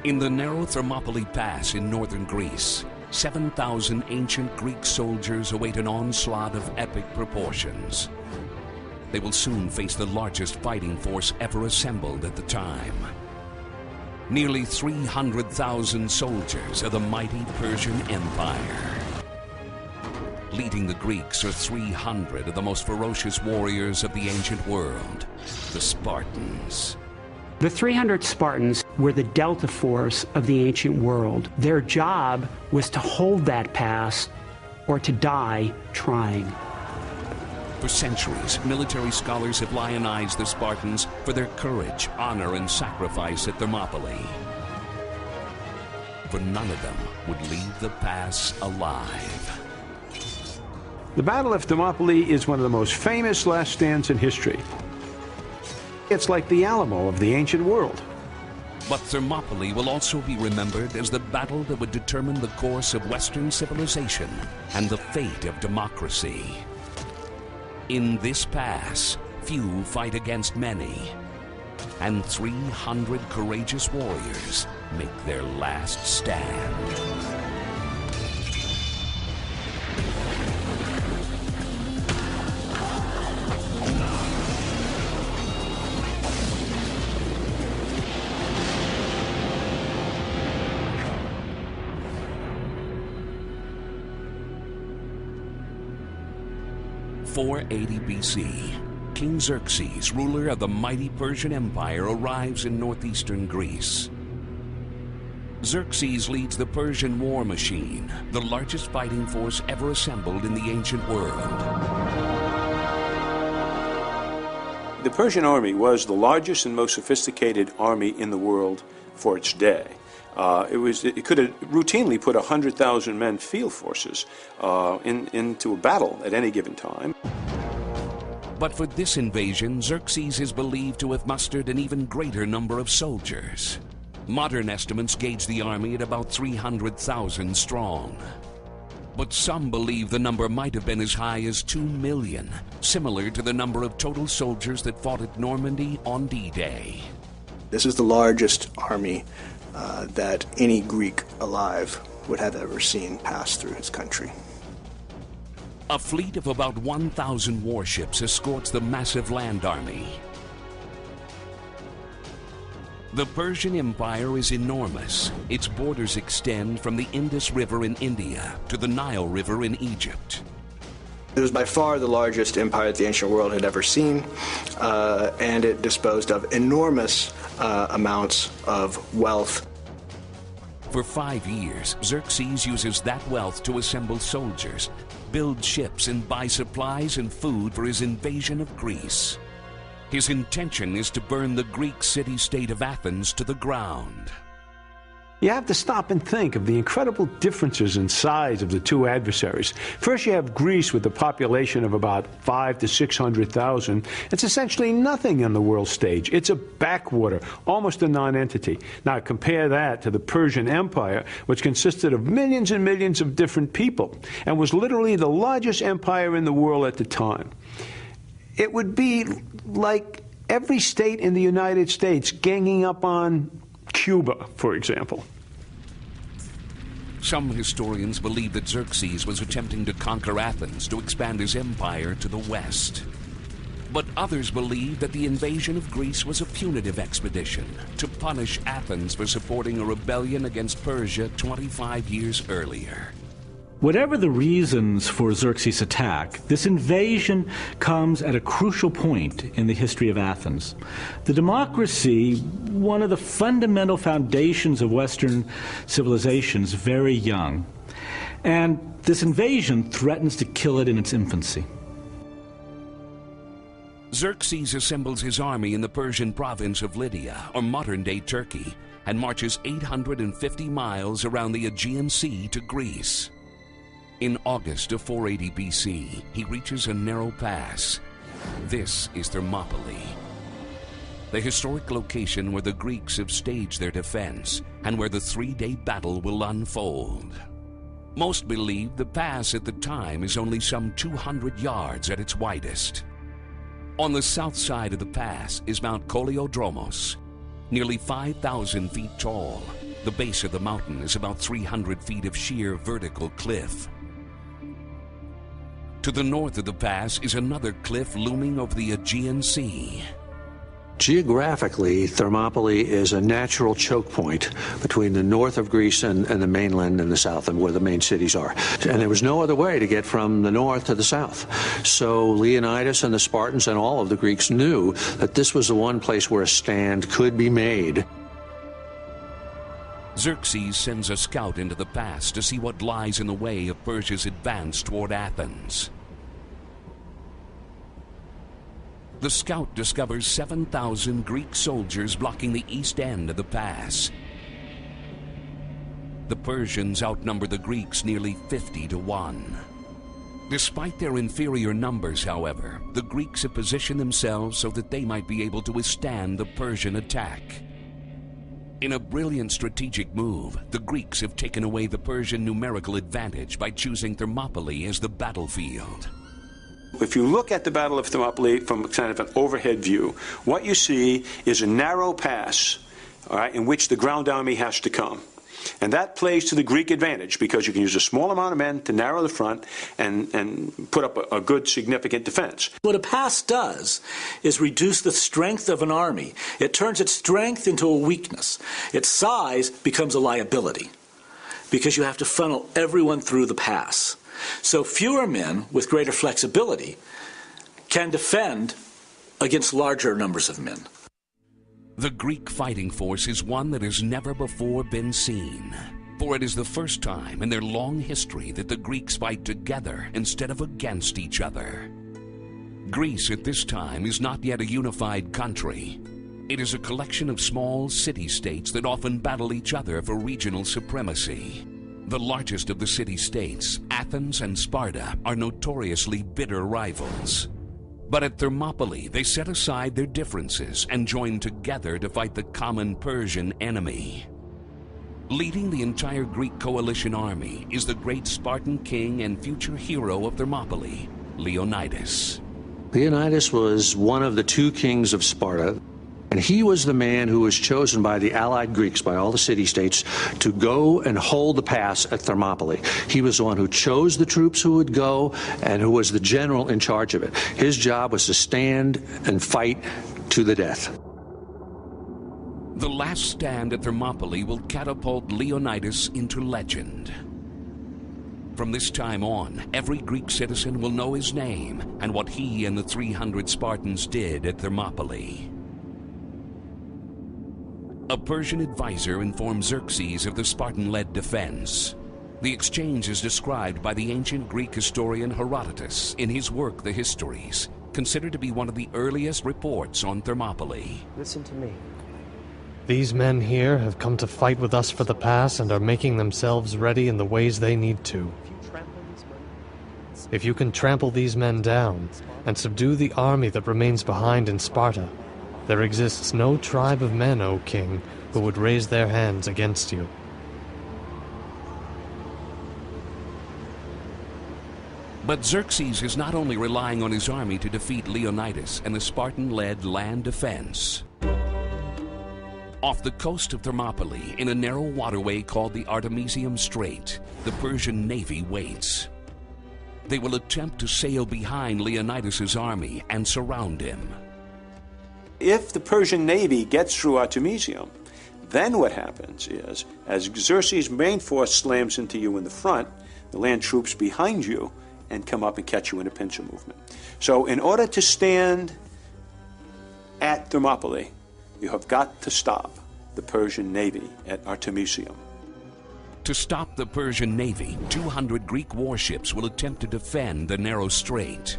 In the narrow Thermopylae Pass in northern Greece, 7,000 ancient Greek soldiers await an onslaught of epic proportions. They will soon face the largest fighting force ever assembled at the time. Nearly 300,000 soldiers of the mighty Persian Empire. Leading the Greeks are 300 of the most ferocious warriors of the ancient world, the Spartans. The 300 Spartans were the Delta Force of the ancient world. Their job was to hold that pass or to die trying. For centuries, military scholars have lionized the Spartans for their courage, honor, and sacrifice at Thermopylae. For none of them would leave the pass alive. The Battle of Thermopylae is one of the most famous last stands in history. It's like the Alamo of the ancient world. But Thermopylae will also be remembered as the battle that would determine the course of Western civilization and the fate of democracy. In this pass, few fight against many, and 300 courageous warriors make their last stand. In 480 BC, King Xerxes, ruler of the mighty Persian Empire, arrives in northeastern Greece. Xerxes leads the Persian war machine, the largest fighting force ever assembled in the ancient world. The Persian army was the largest and most sophisticated army in the world for its day. It could have routinely put 100,000 men field forces into a battle at any given time. But for this invasion, Xerxes is believed to have mustered an even greater number of soldiers. Modern estimates gauge the army at about 300,000 strong. But some believe the number might have been as high as 2 million, similar to the number of total soldiers that fought at Normandy on D-Day. This is the largest army that any Greek alive would have ever seen pass through his country. A fleet of about 1,000 warships escorts the massive land army. The Persian Empire is enormous. Its borders extend from the Indus River in India to the Nile River in Egypt. It was by far the largest empire that the ancient world had ever seen, and it disposed of enormous amounts of wealth. For 5 years, Xerxes uses that wealth to assemble soldiers, build ships, and buy supplies and food for his invasion of Greece. His intention is to burn the Greek city-state of Athens to the ground. You have to stop and think of the incredible differences in size of the two adversaries. First, you have Greece with a population of about 500,000 to 600,000. It's essentially nothing on the world stage. It's a backwater, almost a non-entity. Now, compare that to the Persian Empire, which consisted of millions and millions of different people and was literally the largest empire in the world at the time. It would be like every state in the United States ganging up on Cuba, for example. Some historians believe that Xerxes was attempting to conquer Athens to expand his empire to the west. But others believe that the invasion of Greece was a punitive expedition to punish Athens for supporting a rebellion against Persia 25 years earlier. Whatever the reasons for Xerxes' attack, this invasion comes at a crucial point in the history of Athens. The democracy, one of the fundamental foundations of Western civilization, is very young. And this invasion threatens to kill it in its infancy. Xerxes assembles his army in the Persian province of Lydia, or modern-day Turkey, and marches 850 miles around the Aegean Sea to Greece. In August of 480 BC, he reaches a narrow pass. This is Thermopylae, the historic location where the Greeks have staged their defense and where the three-day battle will unfold. Most believe the pass at the time is only some 200 yards at its widest. On the south side of the pass is Mount Koleodromos, nearly 5,000 feet tall, The base of the mountain is about 300 feet of sheer vertical cliff. To the north of the pass is another cliff looming over the Aegean Sea. Geographically, Thermopylae is a natural choke point between the north of Greece and the mainland in the south, and where the main cities are. And there was no other way to get from the north to the south. So Leonidas and the Spartans and all of the Greeks knew that this was the one place where a stand could be made. Xerxes sends a scout into the pass to see what lies in the way of Persia's advance toward Athens. The scout discovers 7,000 Greek soldiers blocking the east end of the pass. The Persians outnumber the Greeks nearly 50-1. Despite their inferior numbers, however, the Greeks have positioned themselves so that they might be able to withstand the Persian attack. In a brilliant strategic move, the Greeks have taken away the Persian numerical advantage by choosing Thermopylae as the battlefield. If you look at the Battle of Thermopylae from kind of an overhead view, what you see is a narrow pass, all right, in which the ground army has to come. And that plays to the Greek advantage because you can use a small amount of men to narrow the front and put up a good, significant defense. What a pass does is reduce the strength of an army. It turns its strength into a weakness. Its size becomes a liability because you have to funnel everyone through the pass. So fewer men with greater flexibility can defend against larger numbers of men. The Greek fighting force is one that has never before been seen, for it is the first time in their long history that the Greeks fight together instead of against each other. Greece at this time is not yet a unified country. It is a collection of small city-states that often battle each other for regional supremacy. The largest of the city-states, Athens and Sparta, are notoriously bitter rivals. But at Thermopylae, they set aside their differences and join together to fight the common Persian enemy. Leading the entire Greek coalition army is the great Spartan king and future hero of Thermopylae, Leonidas. Leonidas was one of the two kings of Sparta, and he was the man who was chosen by the allied Greeks, by all the city-states, to go and hold the pass at Thermopylae. He was the one who chose the troops who would go and who was the general in charge of it. His job was to stand and fight to the death. The last stand at Thermopylae will catapult Leonidas into legend. From this time on, every Greek citizen will know his name and what he and the 300 Spartans did at Thermopylae. A Persian advisor informs Xerxes of the Spartan-led defense. The exchange is described by the ancient Greek historian Herodotus in his work The Histories, considered to be one of the earliest reports on Thermopylae. Listen to me. These men here have come to fight with us for the pass and are making themselves ready in the ways they need to. If you can trample these men down and subdue the army that remains behind in Sparta, there exists no tribe of men, O king, who would raise their hands against you. But Xerxes is not only relying on his army to defeat Leonidas and the Spartan-led land defense. Off the coast of Thermopylae, in a narrow waterway called the Artemisium Strait, the Persian navy waits. They will attempt to sail behind Leonidas's army and surround him. If the Persian navy gets through Artemisium, then what happens is, as Xerxes' main force slams into you in the front, the land troops behind you and come up and catch you in a pincer movement. So in order to stand at Thermopylae, you have got to stop the Persian navy at Artemisium. To stop the Persian navy, 200 Greek warships will attempt to defend the narrow strait.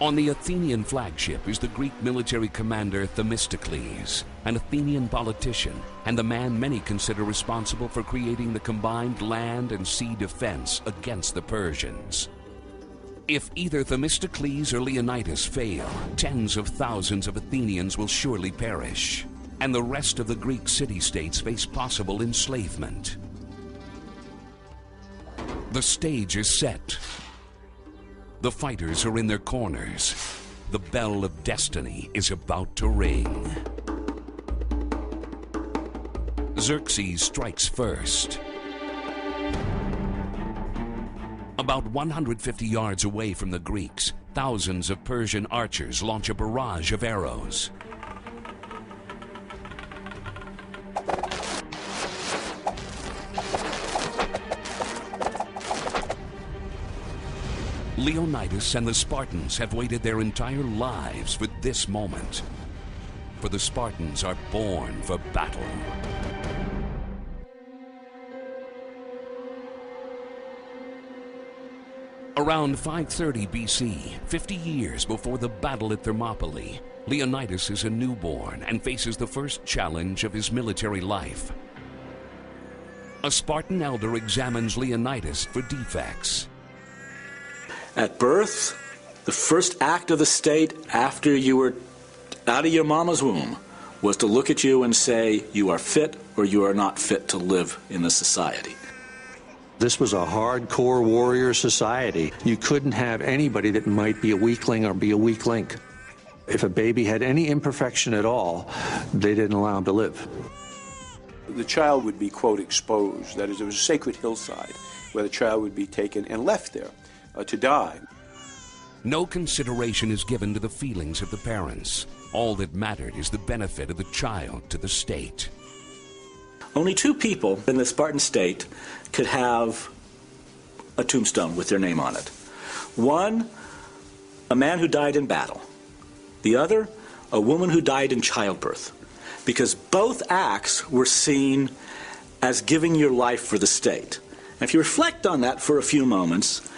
On the Athenian flagship is the Greek military commander Themistocles, an Athenian politician and the man many consider responsible for creating the combined land and sea defense against the Persians. If either Themistocles or Leonidas fail, tens of thousands of Athenians will surely perish, and the rest of the Greek city-states face possible enslavement. The stage is set. The fighters are in their corners. The bell of destiny is about to ring. Xerxes strikes first. About 150 yards away from the Greeks, thousands of Persian archers launch a barrage of arrows. Leonidas and the Spartans have waited their entire lives for this moment. For the Spartans are born for battle. Around 530 BC, 50 years before the battle at Thermopylae, Leonidas is a newborn and faces the first challenge of his military life. A Spartan elder examines Leonidas for defects. At birth, the first act of the state after you were out of your mama's womb was to look at you and say you are fit or you are not fit to live in the society. This was a hardcore warrior society. You couldn't have anybody that might be a weakling or be a weak link. If a baby had any imperfection at all, they didn't allow him to live. The child would be, quote, exposed. That is, there was a sacred hillside where the child would be taken and left there to die. No consideration is given to the feelings of the parents. All that mattered is the benefit of the child to the state. Only two people in the Spartan state could have a tombstone with their name on it. One, a man who died in battle. The other, a woman who died in childbirth. Because both acts were seen as giving your life for the state. And if you reflect on that for a few moments,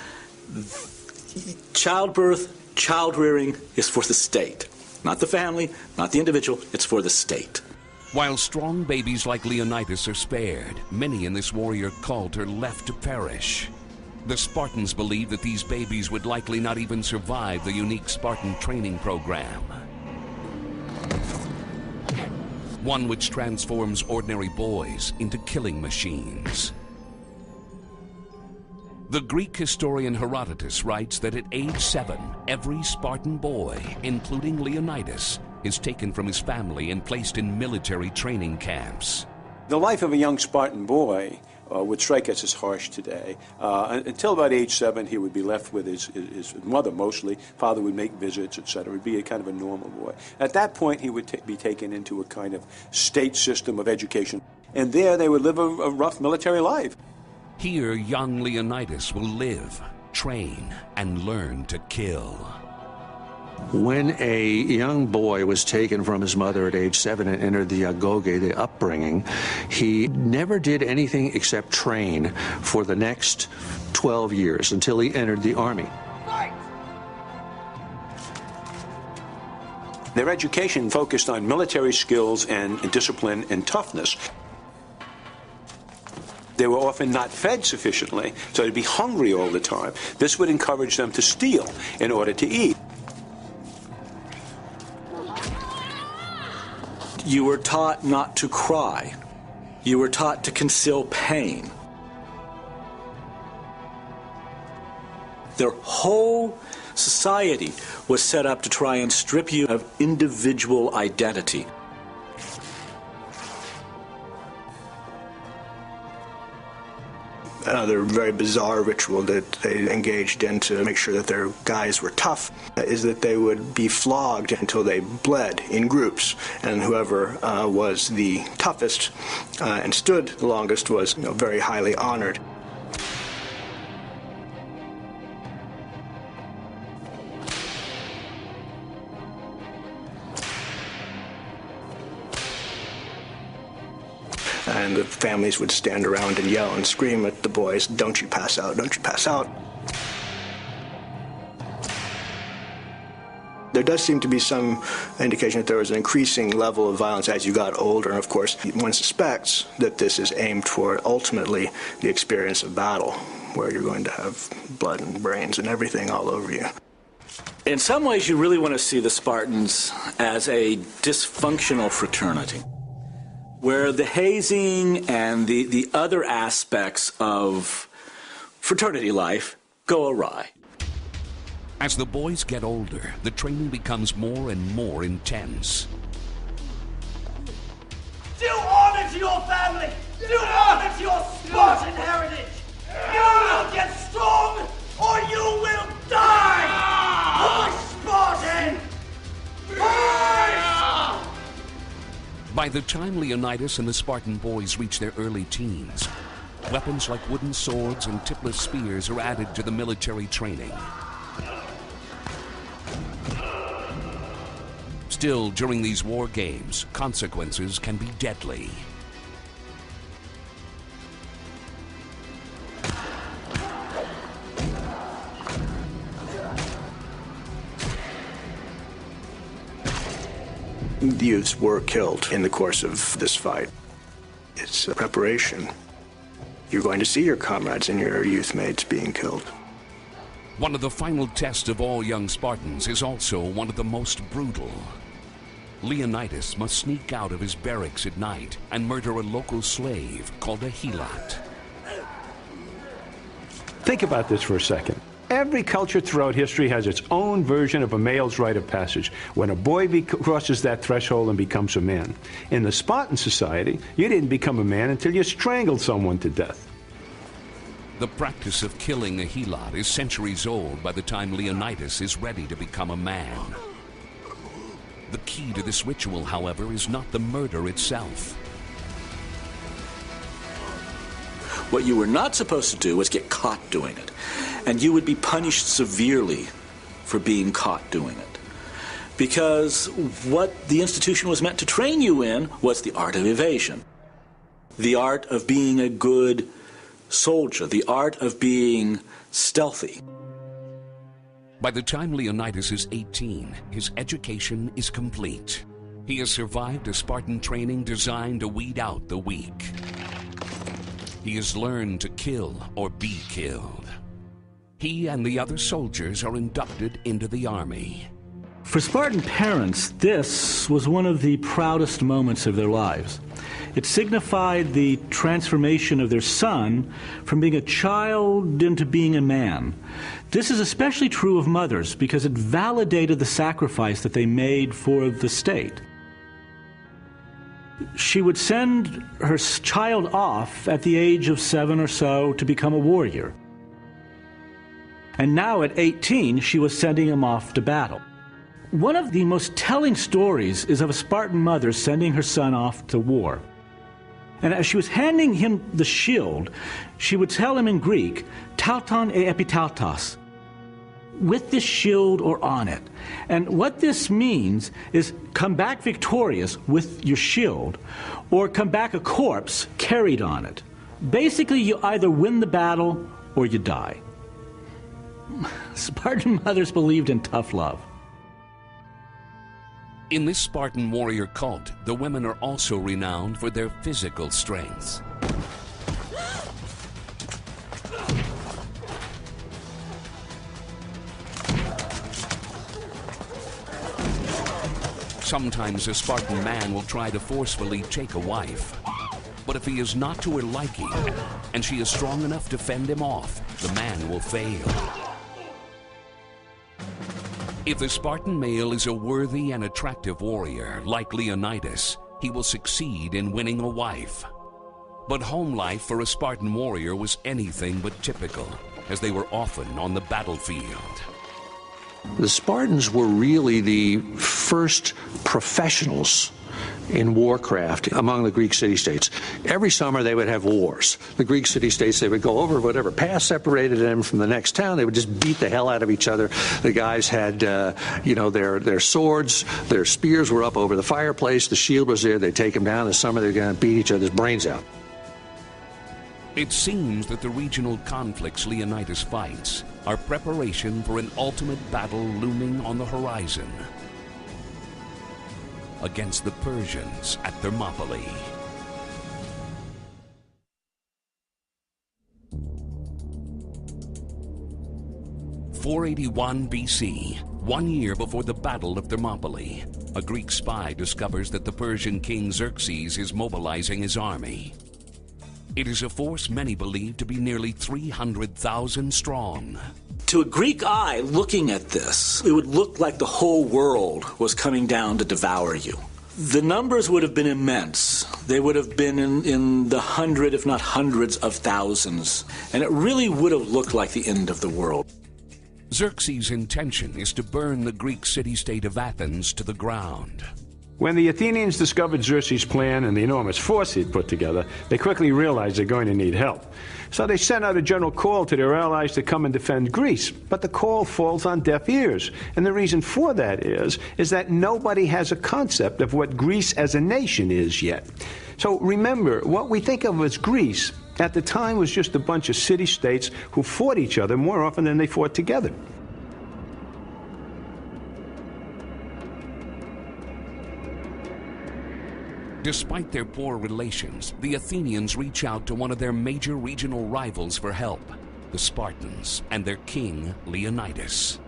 childbirth, child-rearing is for the state. Not the family, not the individual, it's for the state. While strong babies like Leonidas are spared, many in this warrior cult are left to perish. The Spartans believed that these babies would likely not even survive the unique Spartan training program. One which transforms ordinary boys into killing machines. The Greek historian Herodotus writes that at age 7, every Spartan boy, including Leonidas, is taken from his family and placed in military training camps. The life of a young Spartan boy would strike us as harsh today. Until about age 7, he would be left with his mother mostly. Father would make visits, etc. Would be a kind of a normal boy. At that point, he would be taken into a kind of state system of education. And there they would live a rough military life. Here, young Leonidas will live, train, and learn to kill. When a young boy was taken from his mother at age 7 and entered the agoge, the upbringing, he never did anything except train for the next 12 years until he entered the army. Their education focused on military skills and discipline and toughness. They were often not fed sufficiently, so they'd be hungry all the time. This would encourage them to steal in order to eat. You were taught not to cry. You were taught to conceal pain. Their whole society was set up to try and strip you of individual identity. Another very bizarre ritual that they engaged in to make sure that their guys were tough is that they would be flogged until they bled in groups, and whoever was the toughest and stood the longest was very highly honored. And the families would stand around and yell and scream at the boys, "Don't you pass out, don't you pass out." There does seem to be some indication that there was an increasing level of violence as you got older. And of course, one suspects that this is aimed toward ultimately the experience of battle, where you're going to have blood and brains and everything all over you. In some ways, you really want to see the Spartans as a dysfunctional fraternity, where the hazing and the other aspects of fraternity life go awry. As the boys get older, the training becomes more and more intense. Do honor to your family! family. You honor your Spartan heritage. You will get strong or you will die. Push, Spartan! Push! By the time Leonidas and the Spartan boys reach their early teens, weapons like wooden swords and tipless spears are added to the military training. Still, during these war games, consequences can be deadly. The youths were killed in the course of this fight. It's a preparation. You're going to see your comrades and your youth mates being killed. One of the final tests of all young Spartans is also one of the most brutal. Leonidas must sneak out of his barracks at night and murder a local slave called a helot. Think about this for a second. Every culture throughout history has its own version of a male's rite of passage, when a boy crosses that threshold and becomes a man. In the Spartan society, you didn't become a man until you strangled someone to death. The practice of killing a helot is centuries old by the time Leonidas is ready to become a man. The key to this ritual, however, is not the murder itself. What you were not supposed to do was get caught doing it. And you would be punished severely for being caught doing it. Because what the institution was meant to train you in was the art of evasion. The art of being a good soldier. The art of being stealthy. By the time Leonidas is 18, his education is complete. He has survived a Spartan training designed to weed out the weak. He has learned to kill or be killed. He and the other soldiers are inducted into the army. For Spartan parents, this was one of the proudest moments of their lives. It signified the transformation of their son from being a child into being a man. This is especially true of mothers because it validated the sacrifice that they made for the state. She would send her child off at the age of 7 or so to become a warrior. And now at 18, she was sending him off to battle. One of the most telling stories is of a Spartan mother sending her son off to war. And as she was handing him the shield, she would tell him in Greek, "Tauton e epitautos," with this shield or on it. And what this means is come back victorious with your shield, or come back a corpse carried on it. Basically, you either win the battle or you die. Spartan mothers believed in tough love. In this Spartan warrior cult, the women are also renowned for their physical strength. Sometimes a Spartan man will try to forcefully take a wife. But if he is not to her liking, and she is strong enough to fend him off, the man will fail. If the Spartan male is a worthy and attractive warrior, like Leonidas, he will succeed in winning a wife. But home life for a Spartan warrior was anything but typical, as they were often on the battlefield. The Spartans were really the first professionals in warcraft among the Greek city-states. Every summer they would have wars. The Greek city-states, they would go over whatever pass separated them from the next town. They would just beat the hell out of each other. The guys had, their swords, their spears were up over the fireplace. The shield was there. They'd take them down. In the summer they're going to beat each other's brains out. It seems that the regional conflicts Leonidas fights are preparation for an ultimate battle looming on the horizon against the Persians at Thermopylae. (481 BC), 1 year before the Battle of Thermopylae, a Greek spy discovers that the Persian king Xerxes is mobilizing his army. It is a force many believe to be nearly 300,000 strong. To a Greek eye looking at this, it would look like the whole world was coming down to devour you. The numbers would have been immense. They would have been in the hundred, if not hundreds of thousands. And it really would have looked like the end of the world. Xerxes' intention is to burn the Greek city-state of Athens to the ground. When the Athenians discovered Xerxes' plan and the enormous force he'd put together, they quickly realized they're going to need help. So they sent out a general call to their allies to come and defend Greece. But the call falls on deaf ears. And the reason for that is that nobody has a concept of what Greece as a nation is yet. So remember, what we think of as Greece at the time was just a bunch of city-states who fought each other more often than they fought together. Despite their poor relations, the Athenians reach out to one of their major regional rivals for help, the Spartans, and their king, Leonidas.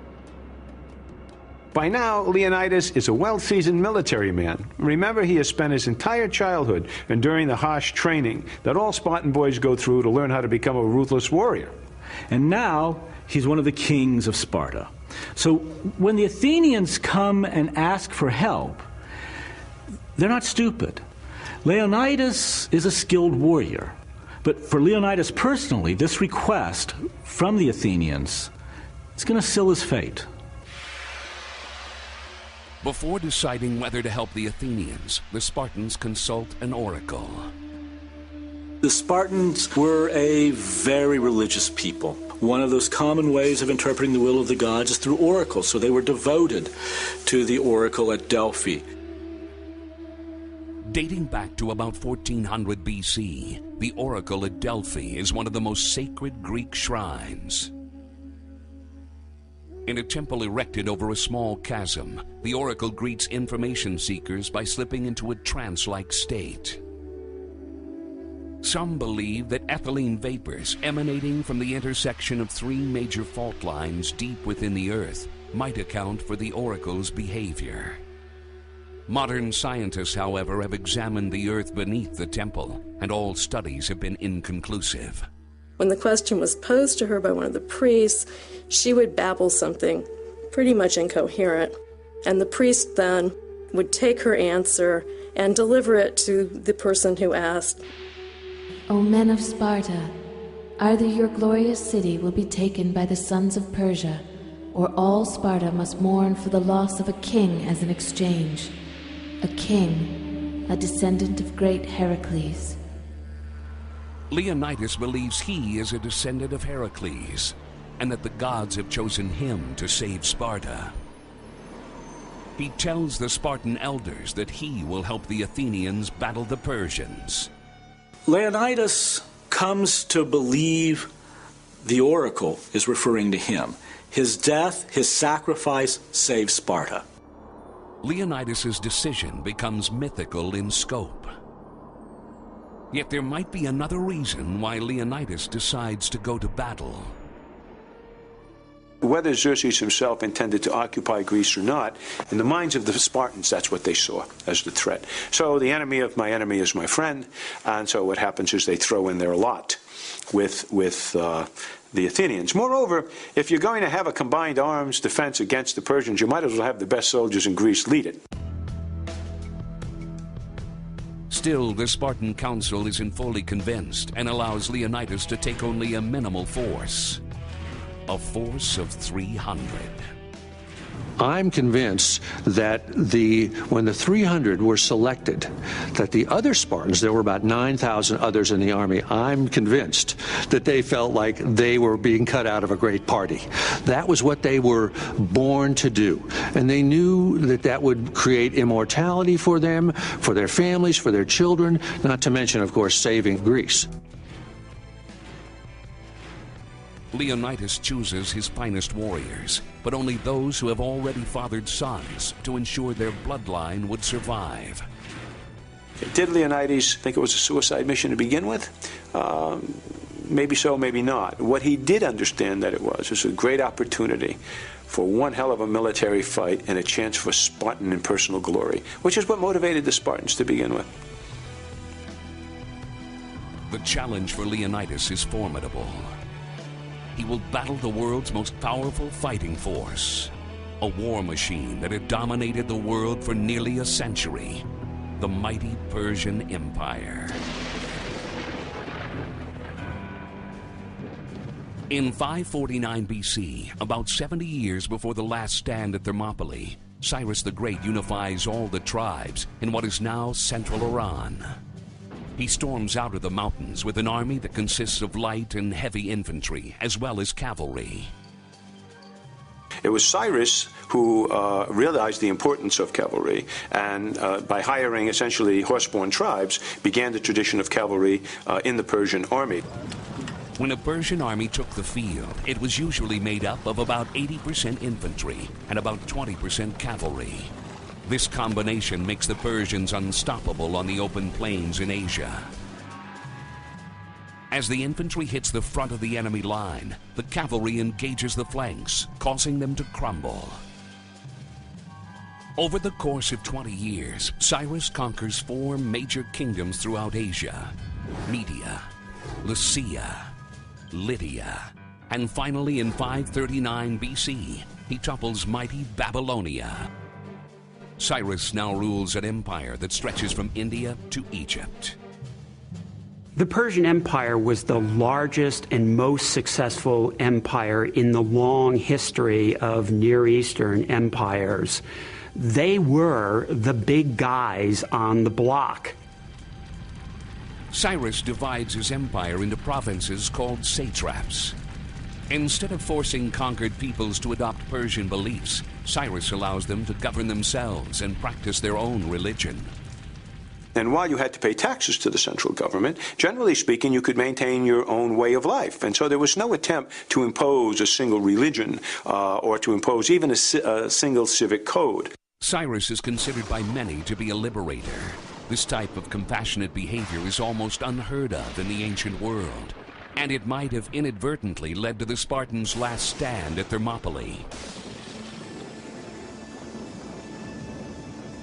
By now, Leonidas is a well-seasoned military man. Remember, he has spent his entire childhood enduring the harsh training that all Spartan boys go through to learn how to become a ruthless warrior. And now, he's one of the kings of Sparta. So when the Athenians come and ask for help, they're not stupid. Leonidas is a skilled warrior. But for Leonidas personally, this request from the Athenians is going to seal his fate. Before deciding whether to help the Athenians, the Spartans consult an oracle. The Spartans were a very religious people. One of those common ways of interpreting the will of the gods is through oracles, so they were devoted to the oracle at Delphi. Dating back to about 1400 BC, the oracle at Delphi is one of the most sacred Greek shrines. In a temple erected over a small chasm, the oracle greets information seekers by slipping into a trance-like state. Some believe that ethylene vapors emanating from the intersection of three major fault lines deep within the earth might account for the oracle's behavior. Modern scientists, however, have examined the earth beneath the temple, and all studies have been inconclusive. When the question was posed to her by one of the priests, she would babble something pretty much incoherent, and the priest then would take her answer and deliver it to the person who asked. O men of Sparta, either your glorious city will be taken by the sons of Persia, or all Sparta must mourn for the loss of a king as an exchange. A king, a descendant of great Heracles. Leonidas believes he is a descendant of Heracles, and that the gods have chosen him to save Sparta. He tells the Spartan elders that he will help the Athenians battle the Persians. Leonidas comes to believe the oracle is referring to him. His death, his sacrifice, saves Sparta. Leonidas's decision becomes mythical in scope. Yet there might be another reason why Leonidas decides to go to battle. Whether Xerxes himself intended to occupy Greece or not, in the minds of the Spartans, that's what they saw as the threat. So the enemy of my enemy is my friend, and so what happens is they throw in their lot with the Athenians. Moreover, if you're going to have a combined arms defense against the Persians, you might as well have the best soldiers in Greece lead it. Still, the Spartan council isn't fully convinced and allows Leonidas to take only a minimal force. A force of 300. I'm convinced that when the 300 were selected, that the other Spartans, there were about 9,000 others in the army, I'm convinced that they felt like they were being cut out of a great party. That was what they were born to do. And they knew that that would create immortality for them, for their families, for their children, not to mention, of course, saving Greece. Leonidas chooses his finest warriors, but only those who have already fathered sons to ensure their bloodline would survive. Did Leonidas think it was a suicide mission to begin with? Maybe so, maybe not. What he did understand that it was a great opportunity for one hell of a military fight and a chance for Spartan and personal glory, which is what motivated the Spartans to begin with. The challenge for Leonidas is formidable. He will battle the world's most powerful fighting force, a war machine that had dominated the world for nearly a century. the mighty Persian Empire. In 549 BC, about 70 years before the last stand at Thermopylae, Cyrus the Great unifies all the tribes in what is now central Iran. He storms out of the mountains with an army that consists of light and heavy infantry, as well as cavalry. It was Cyrus who realized the importance of cavalry, and by hiring essentially horse-borne tribes, began the tradition of cavalry in the Persian army. When a Persian army took the field, it was usually made up of about 80% infantry and about 20% cavalry. This combination makes the Persians unstoppable on the open plains in Asia. As the infantry hits the front of the enemy line, the cavalry engages the flanks, causing them to crumble. Over the course of 20 years, Cyrus conquers 4 major kingdoms throughout Asia: Media, Lycia, Lydia, and finally in 539 BC, he topples mighty Babylonia. Cyrus now rules an empire that stretches from India to Egypt. The Persian Empire was the largest and most successful empire in the long history of Near Eastern empires. They were the big guys on the block. Cyrus divides his empire into provinces called satraps. Instead of forcing conquered peoples to adopt Persian beliefs, Cyrus allows them to govern themselves and practice their own religion. And while you had to pay taxes to the central government, generally speaking, you could maintain your own way of life. And so there was no attempt to impose a single religion or to impose even a single civic code. Cyrus is considered by many to be a liberator. This type of compassionate behavior is almost unheard of in the ancient world, and it might have inadvertently led to the Spartans' last stand at Thermopylae.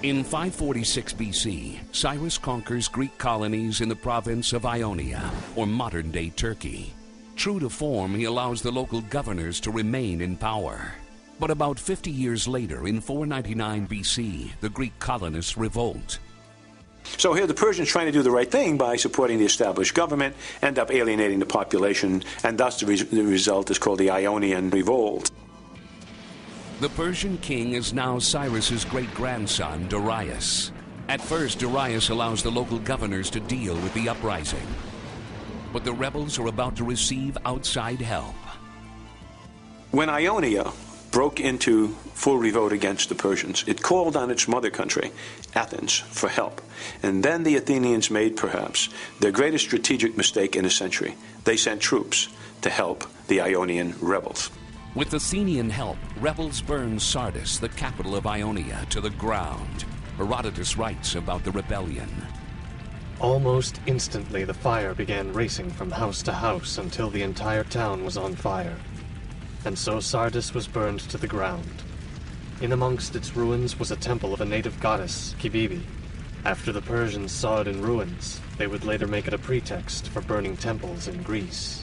In 546 BC, Cyrus conquers Greek colonies in the province of Ionia, or modern-day Turkey. True to form, he allows the local governors to remain in power. But about 50 years later, in 499 BC, the Greek colonists revolt. So here the Persians, trying to do the right thing by supporting the established government, end up alienating the population, and thus the result is called the Ionian Revolt. The Persian king is now Cyrus's great-grandson, Darius. At first, Darius allows the local governors to deal with the uprising. But the rebels are about to receive outside help. When Ionia broke into full revolt against the Persians, it called on its mother country, Athens, for help. And then the Athenians made, perhaps, their greatest strategic mistake in a century. They sent troops to help the Ionian rebels. With Athenian help, rebels burned Sardis, the capital of Ionia, to the ground. Herodotus writes about the rebellion. Almost instantly the fire began racing from house to house until the entire town was on fire. And so Sardis was burned to the ground. In amongst its ruins was a temple of a native goddess, Kibibi. After the Persians saw it in ruins, they would later make it a pretext for burning temples in Greece.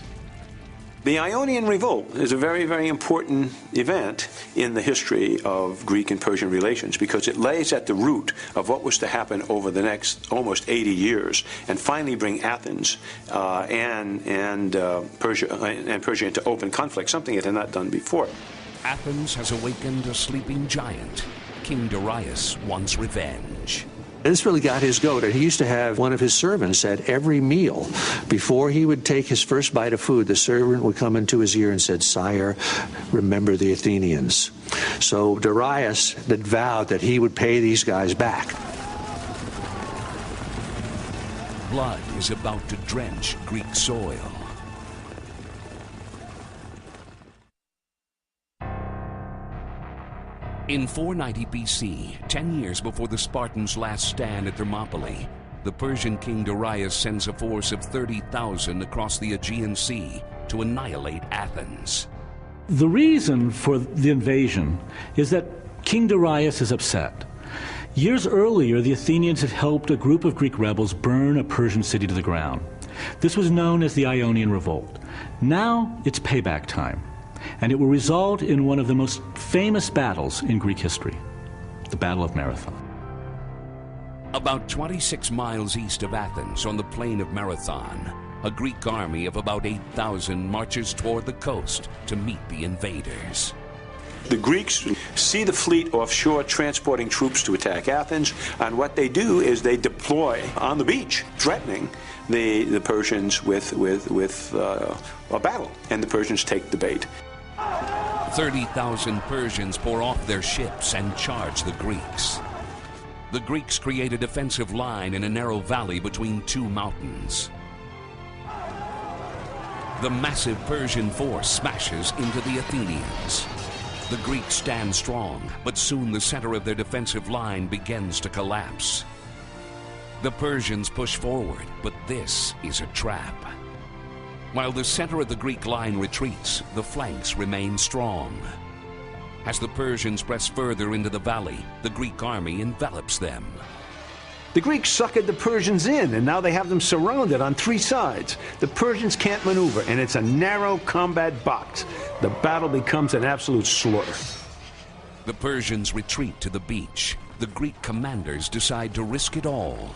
The Ionian Revolt is a very, very important event in the history of Greek and Persian relations because it lays at the root of what was to happen over the next almost 80 years and finally bring Athens and Persia into open conflict, something it had not done before. Athens has awakened a sleeping giant. King Darius wants revenge. This really got his goat. He used to have one of his servants at every meal. Before he would take his first bite of food, the servant would come into his ear and said, "Sire, remember the Athenians." So Darius had vowed that he would pay these guys back. Blood is about to drench Greek soil. In 490 BC, 10 years before the Spartans' last stand at Thermopylae, the Persian king Darius sends a force of 30,000 across the Aegean Sea to annihilate Athens. The reason for the invasion is that King Darius is upset. Years earlier, the Athenians had helped a group of Greek rebels burn a Persian city to the ground. This was known as the Ionian Revolt. Now it's payback time, and it will result in one of the most famous battles in Greek history, the Battle of Marathon. About 26 miles east of Athens, on the plain of Marathon, a Greek army of about 8,000 marches toward the coast to meet the invaders. The Greeks see the fleet offshore transporting troops to attack Athens, and what they do is they deploy on the beach, threatening the Persians with a battle, and the Persians take the bait. 30,000 Persians pour off their ships and charge the Greeks. The Greeks create a defensive line in a narrow valley between two mountains. The massive Persian force smashes into the Athenians. The Greeks stand strong, but soon the center of their defensive line begins to collapse. The Persians push forward, but this is a trap. While the center of the Greek line retreats, the flanks remain strong. As the Persians press further into the valley, the Greek army envelops them. The Greeks suckered the Persians in, and now they have them surrounded on three sides. The Persians can't maneuver, and it's a narrow combat box. The battle becomes an absolute slaughter. The Persians retreat to the beach. The Greek commanders decide to risk it all.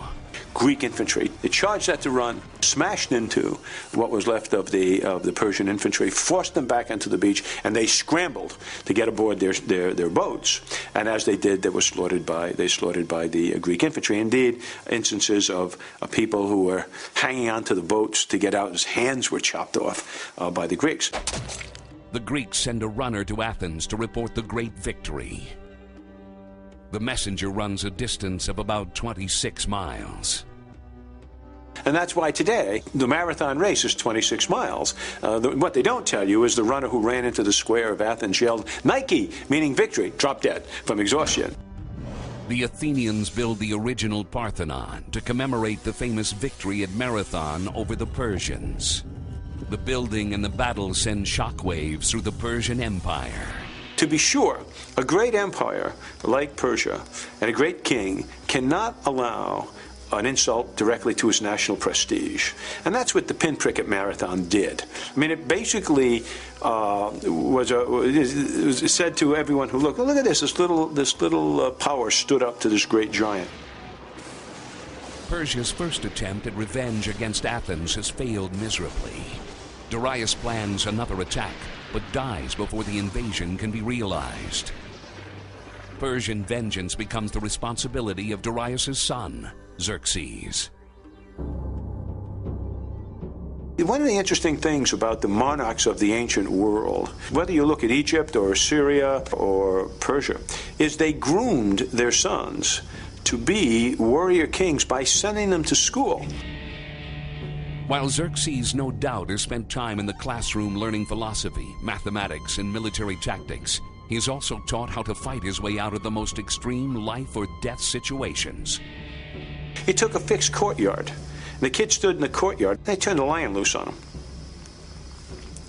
Greek infantry, they charged at the run, smashed into what was left of the Persian infantry, forced them back onto the beach, and they scrambled to get aboard their boats. And as they did, they were slaughtered by the Greek infantry. Indeed, instances of people who were hanging onto the boats to get out, whose hands were chopped off by the Greeks. The Greeks send a runner to Athens to report the great victory. The messenger runs a distance of about 26 miles. And that's why today, the marathon race is 26 miles. What they don't tell you is the runner who ran into the square of Athens yelled, "Nike," meaning victory, dropped dead from exhaustion. The Athenians build the original Parthenon to commemorate the famous victory at Marathon over the Persians. The building and the battle send shockwaves through the Persian Empire. To be sure, a great empire like Persia and a great king cannot allow an insult directly to his national prestige. And that's what the pinprick at Marathon did. I mean, it basically was said to everyone who looked, well, look at this little power stood up to this great giant. Persia's first attempt at revenge against Athens has failed miserably. Darius plans another attack, but dies before the invasion can be realized. Persian vengeance becomes the responsibility of Darius' son, Xerxes. One of the interesting things about the monarchs of the ancient world, whether you look at Egypt or Syria or Persia, is they groomed their sons to be warrior kings by sending them to school. While Xerxes no doubt has spent time in the classroom learning philosophy, mathematics, and military tactics, he is also taught how to fight his way out of the most extreme life or death situations. He took a fixed courtyard. The kids stood in the courtyard. They turned a lion loose on him.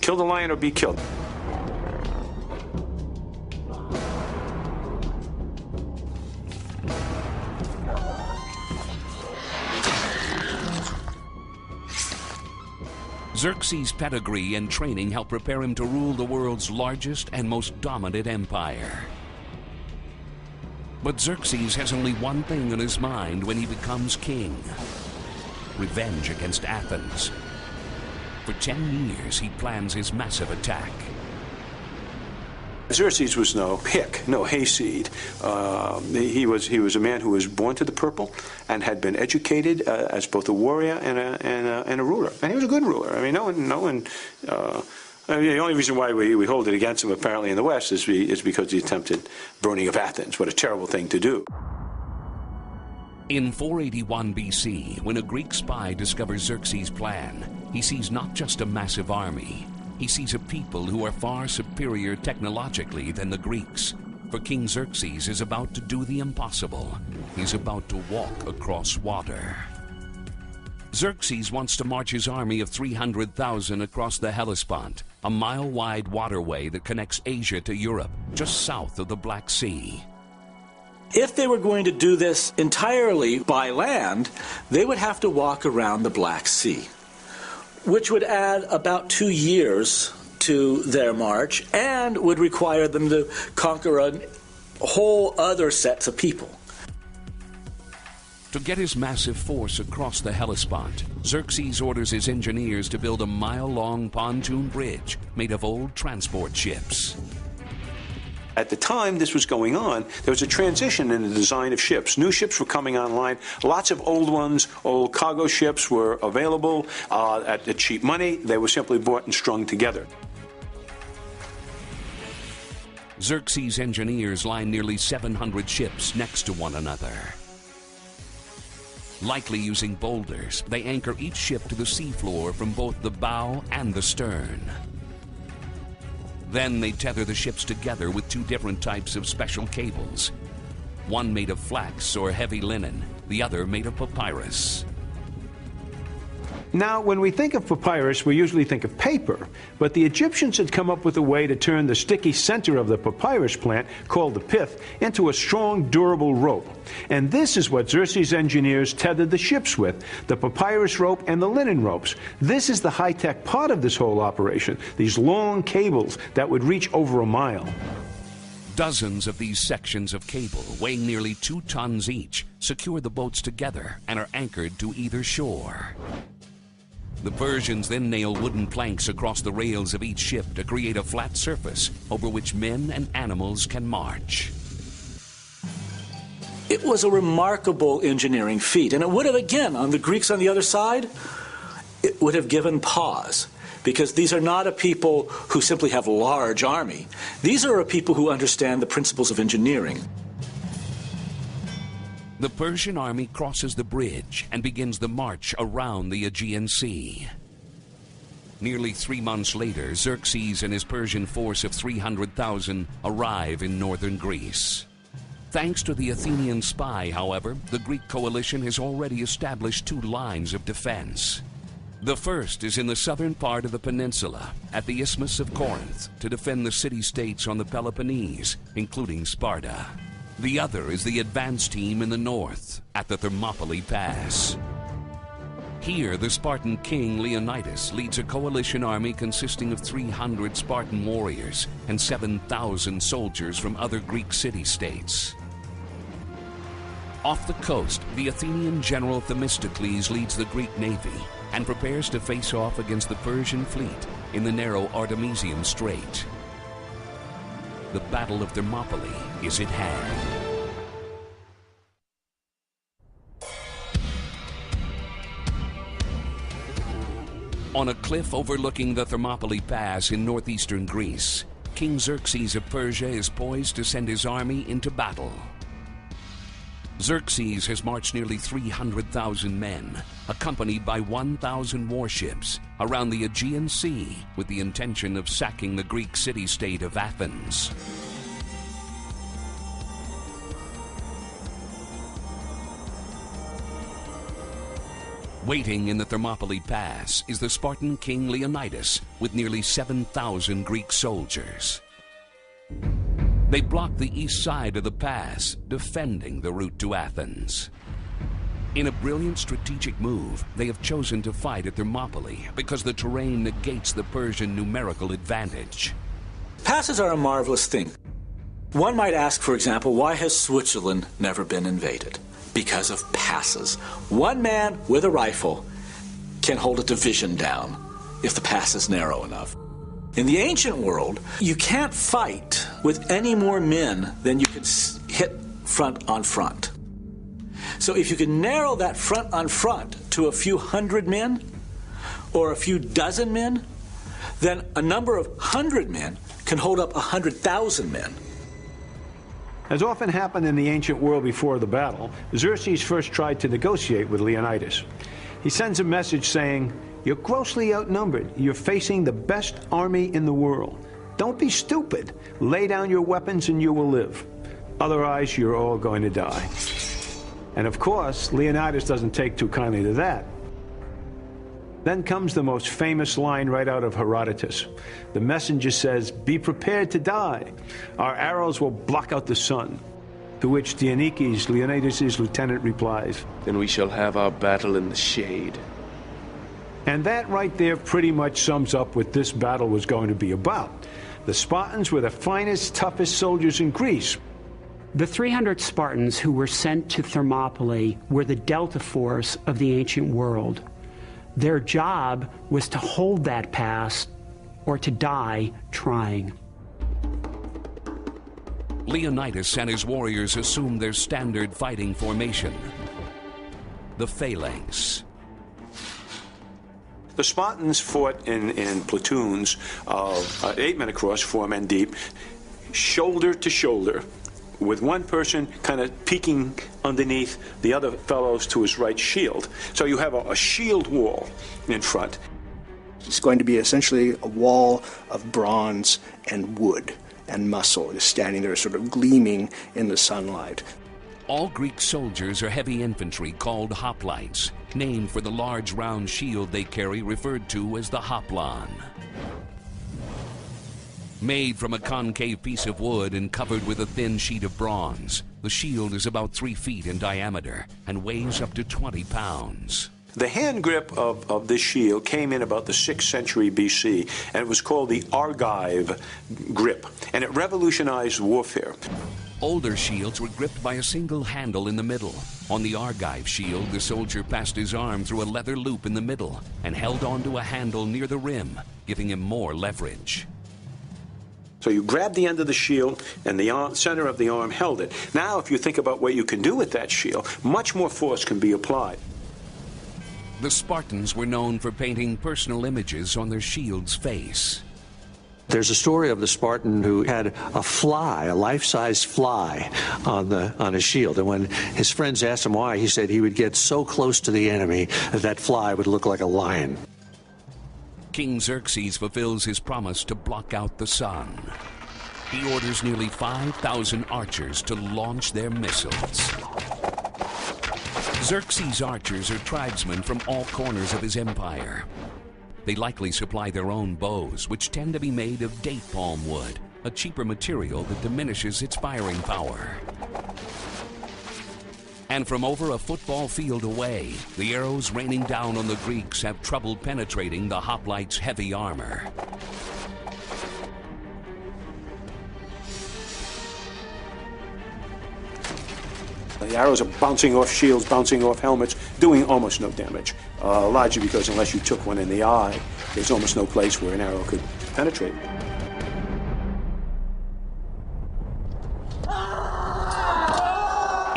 Kill the lion or be killed. Xerxes' pedigree and training help prepare him to rule the world's largest and most dominant empire. But Xerxes has only one thing on his mind when he becomes king: revenge against Athens. For 10 years, he plans his massive attack. Xerxes was no pick, no hayseed. He was a man who was born to the purple and had been educated as both a warrior and a ruler. And he was a good ruler. I mean, the only reason why we hold it against him apparently in the West is because he attempted burning of Athens. What a terrible thing to do. In 481 BC, when a Greek spy discovers Xerxes' plan, he sees not just a massive army. He sees a people who are far superior technologically than the Greeks. For King Xerxes is about to do the impossible. He's about to walk across water. Xerxes wants to march his army of 300,000 across the Hellespont, a mile-wide waterway that connects Asia to Europe, just south of the Black Sea. If they were going to do this entirely by land, they would have to walk around the Black Sea, which would add about 2 years to their march and would require them to conquer a whole other sets of people. To get his massive force across the Hellespont, Xerxes orders his engineers to build a mile-long pontoon bridge made of old transport ships. At the time this was going on, there was a transition in the design of ships. New ships were coming online. Lots of old ones, old cargo ships were available at cheap money. They were simply bought and strung together. Xerxes' engineers line nearly 700 ships next to one another. Likely using boulders, they anchor each ship to the seafloor from both the bow and the stern. Then they tether the ships together with two different types of special cables. One made of flax or heavy linen, the other made of papyrus. Now, when we think of papyrus, we usually think of paper, but the Egyptians had come up with a way to turn the sticky center of the papyrus plant, called the pith, into a strong, durable rope. And this is what Xerxes' engineers tethered the ships with, the papyrus rope and the linen ropes. This is the high-tech part of this whole operation, these long cables that would reach over a mile. Dozens of these sections of cable, weighing nearly 2 tons each, secure the boats together and are anchored to either shore. The Persians then nail wooden planks across the rails of each ship to create a flat surface over which men and animals can march. It was a remarkable engineering feat, and it would have, again, on the Greeks on the other side, it would have given pause, because these are not a people who simply have a large army. These are a people who understand the principles of engineering. The Persian army crosses the bridge and begins the march around the Aegean Sea. Nearly 3 months later, Xerxes and his Persian force of 300,000 arrive in northern Greece. Thanks to the Athenian spy, however, the Greek coalition has already established 2 lines of defense. The first is in the southern part of the peninsula, at the Isthmus of Corinth, to defend the city-states on the Peloponnese, including Sparta. The other is the advance team in the north, at the Thermopylae Pass. Here, the Spartan king Leonidas leads a coalition army consisting of 300 Spartan warriors and 7,000 soldiers from other Greek city-states. Off the coast, the Athenian general Themistocles leads the Greek navy and prepares to face off against the Persian fleet in the narrow Artemisium Strait. The Battle of Thermopylae is at hand. On a cliff overlooking the Thermopylae Pass in northeastern Greece, King Xerxes of Persia is poised to send his army into battle. Xerxes has marched nearly 300,000 men, accompanied by 1,000 warships, around the Aegean Sea with the intention of sacking the Greek city-state of Athens. Waiting in the Thermopylae Pass is the Spartan king Leonidas with nearly 7,000 Greek soldiers. They block the east side of the pass, defending the route to Athens. In a brilliant strategic move, they have chosen to fight at Thermopylae because the terrain negates the Persian numerical advantage. Passes are a marvelous thing. One might ask, for example, why has Switzerland never been invaded? Because of passes. One man with a rifle can hold a division down if the pass is narrow enough. In the ancient world, you can't fight with any more men than you can hit front on front. So if you can narrow that front on front to a few hundred men or a few dozen men, then a number of 100 men can hold up 100,000 men. As often happened in the ancient world before the battle, Xerxes first tried to negotiate with Leonidas. He sends a message saying, "You're grossly outnumbered. You're facing the best army in the world. Don't be stupid. Lay down your weapons and you will live. Otherwise, you're all going to die." And of course, Leonidas doesn't take too kindly to that. Then comes the most famous line right out of Herodotus. The messenger says, "Be prepared to die. Our arrows will block out the sun." To which Dionysius, Leonidas' lieutenant, replies, "Then we shall have our battle in the shade." And that right there pretty much sums up what this battle was going to be about. The Spartans were the finest, toughest soldiers in Greece. The 300 Spartans who were sent to Thermopylae were the Delta Force of the ancient world. Their job was to hold that pass or to die trying. Leonidas and his warriors assumed their standard fighting formation, the phalanx. The Spartans fought in platoons of 8 men across, 4 men deep, shoulder to shoulder, with one person kind of peeking underneath the other fellow's to his right shield. So you have a shield wall in front. It's going to be essentially a wall of bronze and wood and muscle, just standing there sort of gleaming in the sunlight. All Greek soldiers are heavy infantry called hoplites, named for the large round shield they carry referred to as the hoplon. Made from a concave piece of wood and covered with a thin sheet of bronze, the shield is about 3 feet in diameter and weighs up to 20 pounds. The hand grip of this shield came in about the 6th century BC, and it was called the Argive grip, and it revolutionized warfare. Older shields were gripped by a single handle in the middle. On the Argive shield, the soldier passed his arm through a leather loop in the middle and held onto a handle near the rim, giving him more leverage. So you grabbed the end of the shield, and the center of the arm held it. Now, if you think about what you can do with that shield, much more force can be applied. The Spartans were known for painting personal images on their shield's face. There's a story of the Spartan who had a fly, a life-size fly, on his shield. And when his friends asked him why, he said he would get so close to the enemy that fly would look like a lion. King Xerxes fulfills his promise to block out the sun. He orders nearly 5,000 archers to launch their missiles. Xerxes' archers are tribesmen from all corners of his empire. They likely supply their own bows, which tend to be made of date palm wood, a cheaper material that diminishes its firing power. And from over a football field away, the arrows raining down on the Greeks have trouble penetrating the hoplites' heavy armor. The arrows are bouncing off shields, bouncing off helmets, doing almost no damage. Largely because unless you took one in the eye, there's almost no place where an arrow could penetrate.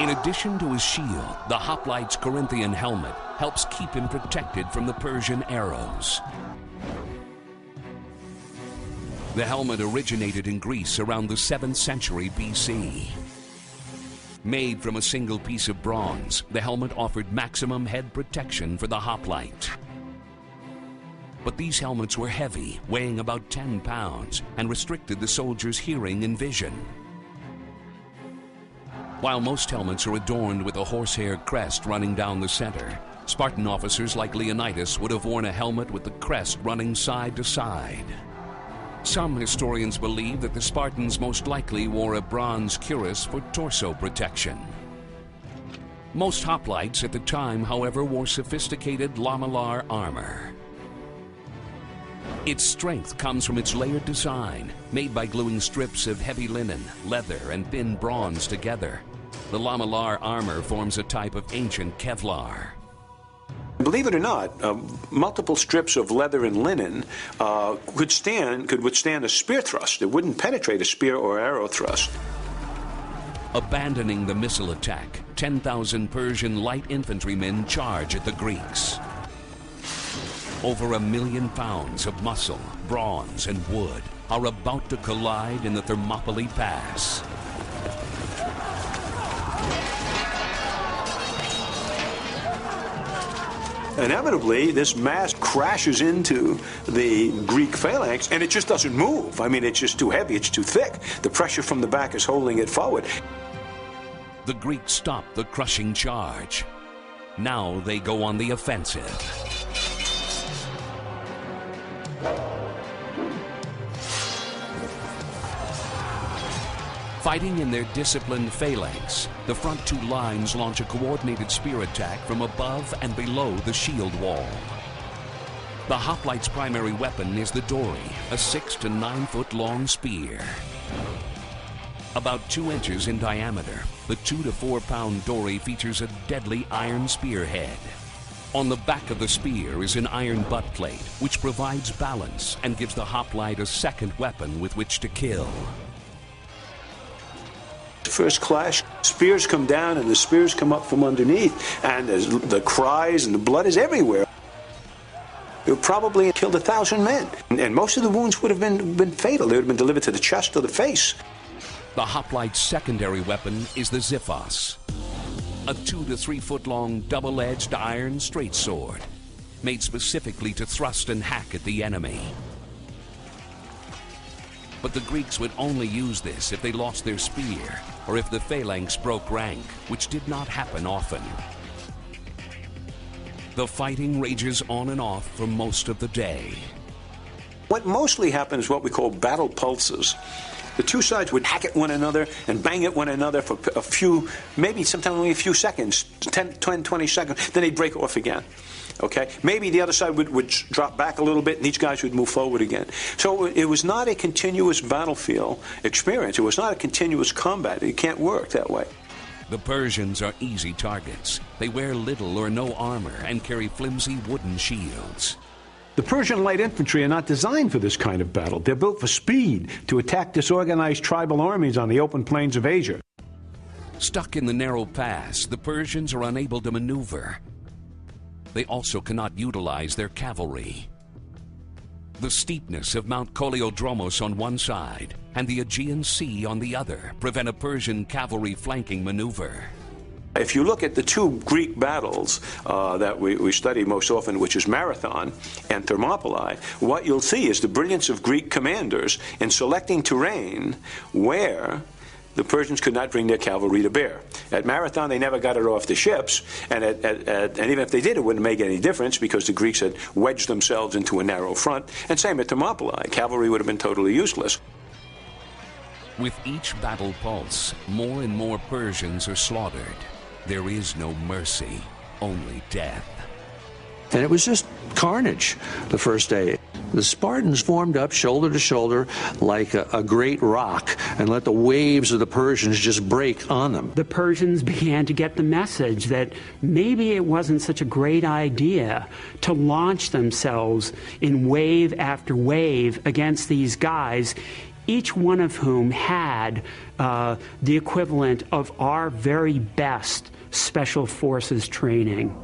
In addition to his shield, the hoplite's Corinthian helmet helps keep him protected from the Persian arrows. The helmet originated in Greece around the 7th century BC. Made from a single piece of bronze, the helmet offered maximum head protection for the hoplite. But these helmets were heavy, weighing about 10 pounds, and restricted the soldier's hearing and vision. While most helmets are adorned with a horsehair crest running down the center, Spartan officers like Leonidas would have worn a helmet with the crest running side to side. Some historians believe that the Spartans most likely wore a bronze cuirass for torso protection. Most hoplites at the time, however, wore sophisticated lamellar armor. Its strength comes from its layered design, made by gluing strips of heavy linen, leather, and thin bronze together. The lamellar armor forms a type of ancient Kevlar. Believe it or not, multiple strips of leather and linen could withstand a spear thrust. It wouldn't penetrate a spear or arrow thrust. Abandoning the missile attack, 10,000 Persian light infantrymen charge at the Greeks. Over 1 million pounds of muscle, bronze, and wood are about to collide in the Thermopylae Pass. Inevitably, this mass crashes into the Greek phalanx, and it just doesn't move. I mean, it's just too heavy, it's too thick. The pressure from the back is holding it forward. The Greeks stop the crushing charge. Now they go on the offensive. Fighting in their disciplined phalanx, the front two lines launch a coordinated spear attack from above and below the shield wall. The hoplite's primary weapon is the dory, a 6 to 9 foot long spear. About 2 inches in diameter, the 2 to 4 pound dory features a deadly iron spearhead. On the back of the spear is an iron butt plate, which provides balance and gives the hoplite a second weapon with which to kill. The first clash, spears come down and the spears come up from underneath, and the cries and the blood is everywhere. It would probably have killed 1,000 men, and most of the wounds would have been fatal. They would have been delivered to the chest or the face. The hoplite's secondary weapon is the xiphos, a 2 to 3 foot long double-edged iron straight sword, made specifically to thrust and hack at the enemy. But the Greeks would only use this if they lost their spear, or if the phalanx broke rank, which did not happen often. The fighting rages on and off for most of the day. What mostly happens is what we call battle pulses. The two sides would hack at one another and bang at one another for a few, maybe sometimes only a few seconds, 10, 20 seconds, then they'd break off again. Okay? Maybe the other side would drop back a little bit and each guy would move forward again. So it was not a continuous battlefield experience. It was not a continuous combat. It can't work that way. The Persians are easy targets. They wear little or no armor and carry flimsy wooden shields. The Persian light infantry are not designed for this kind of battle. They're built for speed, to attack disorganized tribal armies on the open plains of Asia. Stuck in the narrow pass, the Persians are unable to maneuver. They also cannot utilize their cavalry. The steepness of Mount Koleodromos on one side and the Aegean Sea on the other prevent a Persian cavalry flanking maneuver. If you look at the two Greek battles that we study most often, which is Marathon and Thermopylae, what you'll see is the brilliance of Greek commanders in selecting terrain where the Persians could not bring their cavalry to bear. At Marathon, they never got it off the ships, and even if they did, it wouldn't make any difference because the Greeks had wedged themselves into a narrow front. And same at Thermopylae, cavalry would have been totally useless. With each battle pulse, more and more Persians are slaughtered. There is no mercy, only death. And it was just carnage the first day. The Spartans formed up shoulder to shoulder like a great rock and let the waves of the Persians just break on them. The Persians began to get the message that maybe it wasn't such a great idea to launch themselves in wave after wave against these guys, each one of whom had the equivalent of our very best special forces training.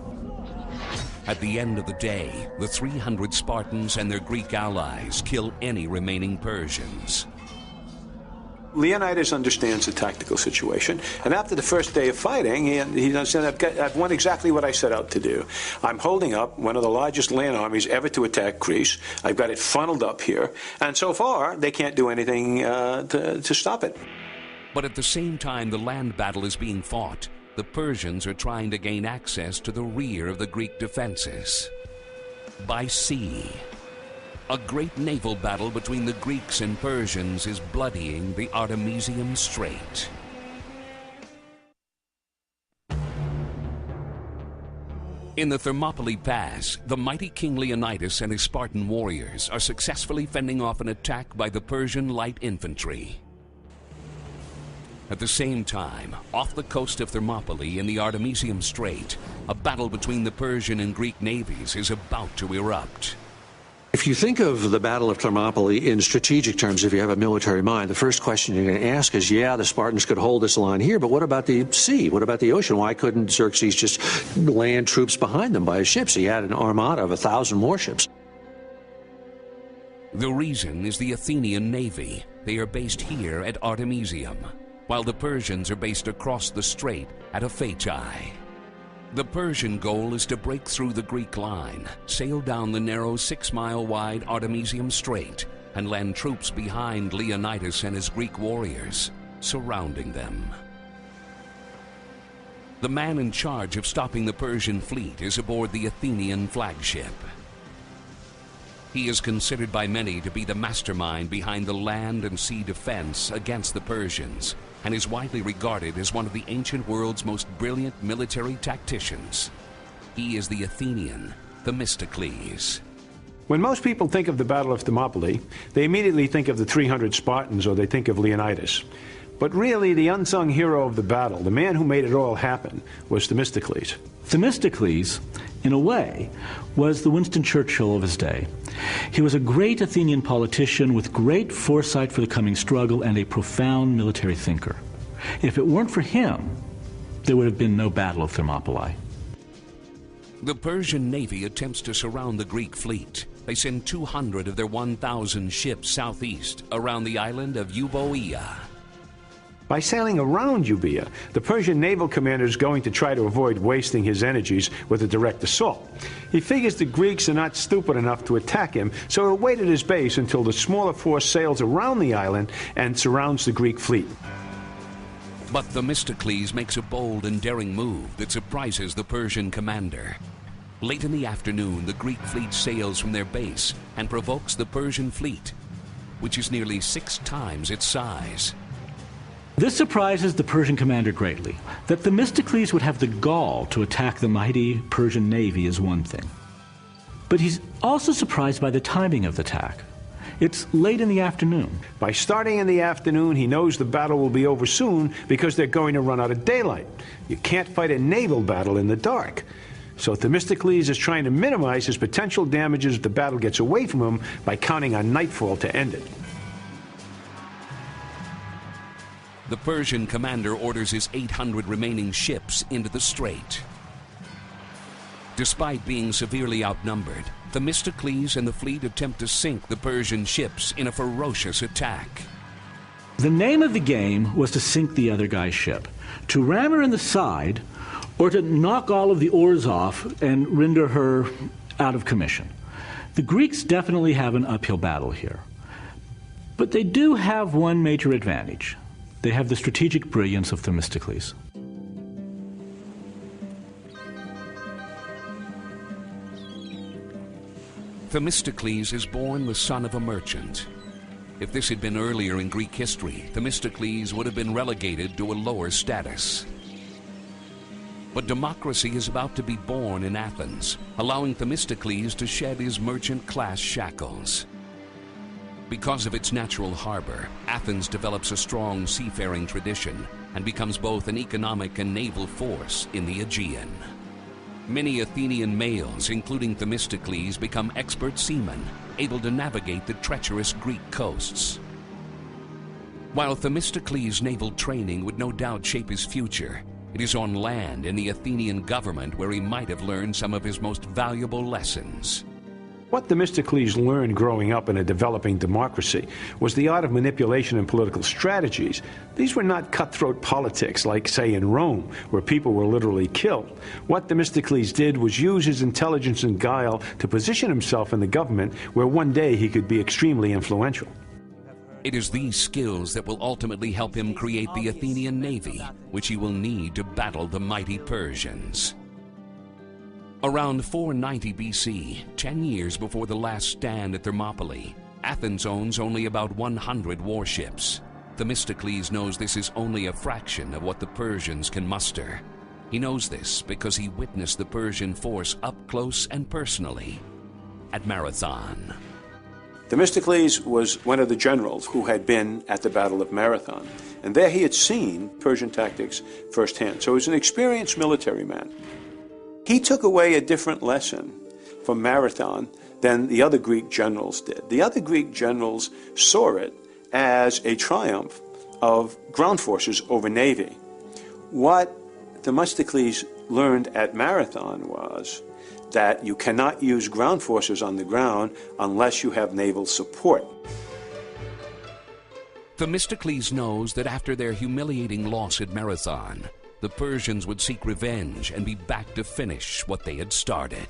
At the end of the day, the 300 Spartans and their Greek allies kill any remaining Persians. Leonidas understands the tactical situation, and after the first day of fighting, he understands I've won exactly what I set out to do. I'm holding up one of the largest land armies ever to attack Greece. I've got it funneled up here, and so far, they can't do anything to stop it. But at the same time the land battle is being fought, the Persians are trying to gain access to the rear of the Greek defenses. By sea, a great naval battle between the Greeks and Persians is bloodying the Artemisium Strait. In the Thermopylae Pass, the mighty King Leonidas and his Spartan warriors are successfully fending off an attack by the Persian light infantry. At the same time, off the coast of Thermopylae in the Artemisium Strait, a battle between the Persian and Greek navies is about to erupt. If you think of the Battle of Thermopylae in strategic terms, if you have a military mind, the first question you're going to ask is, yeah, the Spartans could hold this line here, but what about the sea? What about the ocean? Why couldn't Xerxes just land troops behind them by his ships? He had an armada of 1,000 warships. The reason is the Athenian navy. They are based here at Artemisium, while the Persians are based across the strait at Aphatai. The Persian goal is to break through the Greek line, sail down the narrow 6-mile-wide Artemisium Strait, and land troops behind Leonidas and his Greek warriors, surrounding them. The man in charge of stopping the Persian fleet is aboard the Athenian flagship. He is considered by many to be the mastermind behind the land and sea defense against the Persians, and is widely regarded as one of the ancient world's most brilliant military tacticians. He is the Athenian, Themistocles. When most people think of the Battle of Thermopylae, they immediately think of the 300 Spartans or they think of Leonidas. But really, the unsung hero of the battle, the man who made it all happen, was Themistocles. Themistocles, in a way, was the Winston Churchill of his day. He was a great Athenian politician with great foresight for the coming struggle and a profound military thinker. If it weren't for him, there would have been no Battle of Thermopylae. The Persian Navy attempts to surround the Greek fleet. They send 200 of their 1,000 ships southeast around the island of Euboea. By sailing around Euboea, the Persian naval commander is going to try to avoid wasting his energies with a direct assault. He figures the Greeks are not stupid enough to attack him, so he'll wait at his base until the smaller force sails around the island and surrounds the Greek fleet. But Themistocles makes a bold and daring move that surprises the Persian commander. Late in the afternoon, the Greek fleet sails from their base and provokes the Persian fleet, which is nearly 6 times its size. This surprises the Persian commander greatly. That Themistocles would have the gall to attack the mighty Persian navy is one thing. But he's also surprised by the timing of the attack. It's late in the afternoon. By starting in the afternoon, he knows the battle will be over soon because they're going to run out of daylight. You can't fight a naval battle in the dark. So Themistocles is trying to minimize his potential damages if the battle gets away from him by counting on nightfall to end it. The Persian commander orders his 800 remaining ships into the strait. Despite being severely outnumbered, Themistocles and the fleet attempt to sink the Persian ships in a ferocious attack. The name of the game was to sink the other guy's ship, to ram her in the side, or to knock all of the oars off and render her out of commission. The Greeks definitely have an uphill battle here. But they do have one major advantage. They have the strategic brilliance of Themistocles. Themistocles is born the son of a merchant. If this had been earlier in Greek history, Themistocles would have been relegated to a lower status. But democracy is about to be born in Athens, allowing Themistocles to shed his merchant-class shackles. Because of its natural harbor, Athens develops a strong seafaring tradition and becomes both an economic and naval force in the Aegean. Many Athenian males, including Themistocles, become expert seamen, able to navigate the treacherous Greek coasts. While Themistocles' naval training would no doubt shape his future, it is on land in the Athenian government where he might have learned some of his most valuable lessons. What Themistocles learned growing up in a developing democracy was the art of manipulation and political strategies. These were not cutthroat politics like, say, in Rome, where people were literally killed. What Themistocles did was use his intelligence and guile to position himself in the government where one day he could be extremely influential. It is these skills that will ultimately help him create the Athenian navy, which he will need to battle the mighty Persians. Around 490 BC, 10 years before the last stand at Thermopylae, Athens owns only about 100 warships. Themistocles knows this is only a fraction of what the Persians can muster. He knows this because he witnessed the Persian force up close and personally at Marathon. Themistocles was one of the generals who had been at the Battle of Marathon, and there he had seen Persian tactics firsthand. So he was an experienced military man. He took away a different lesson from Marathon than the other Greek generals did. The other Greek generals saw it as a triumph of ground forces over navy. What Themistocles learned at Marathon was that you cannot use ground forces on the ground unless you have naval support. Themistocles knows that after their humiliating loss at Marathon, the Persians would seek revenge and be back to finish what they had started.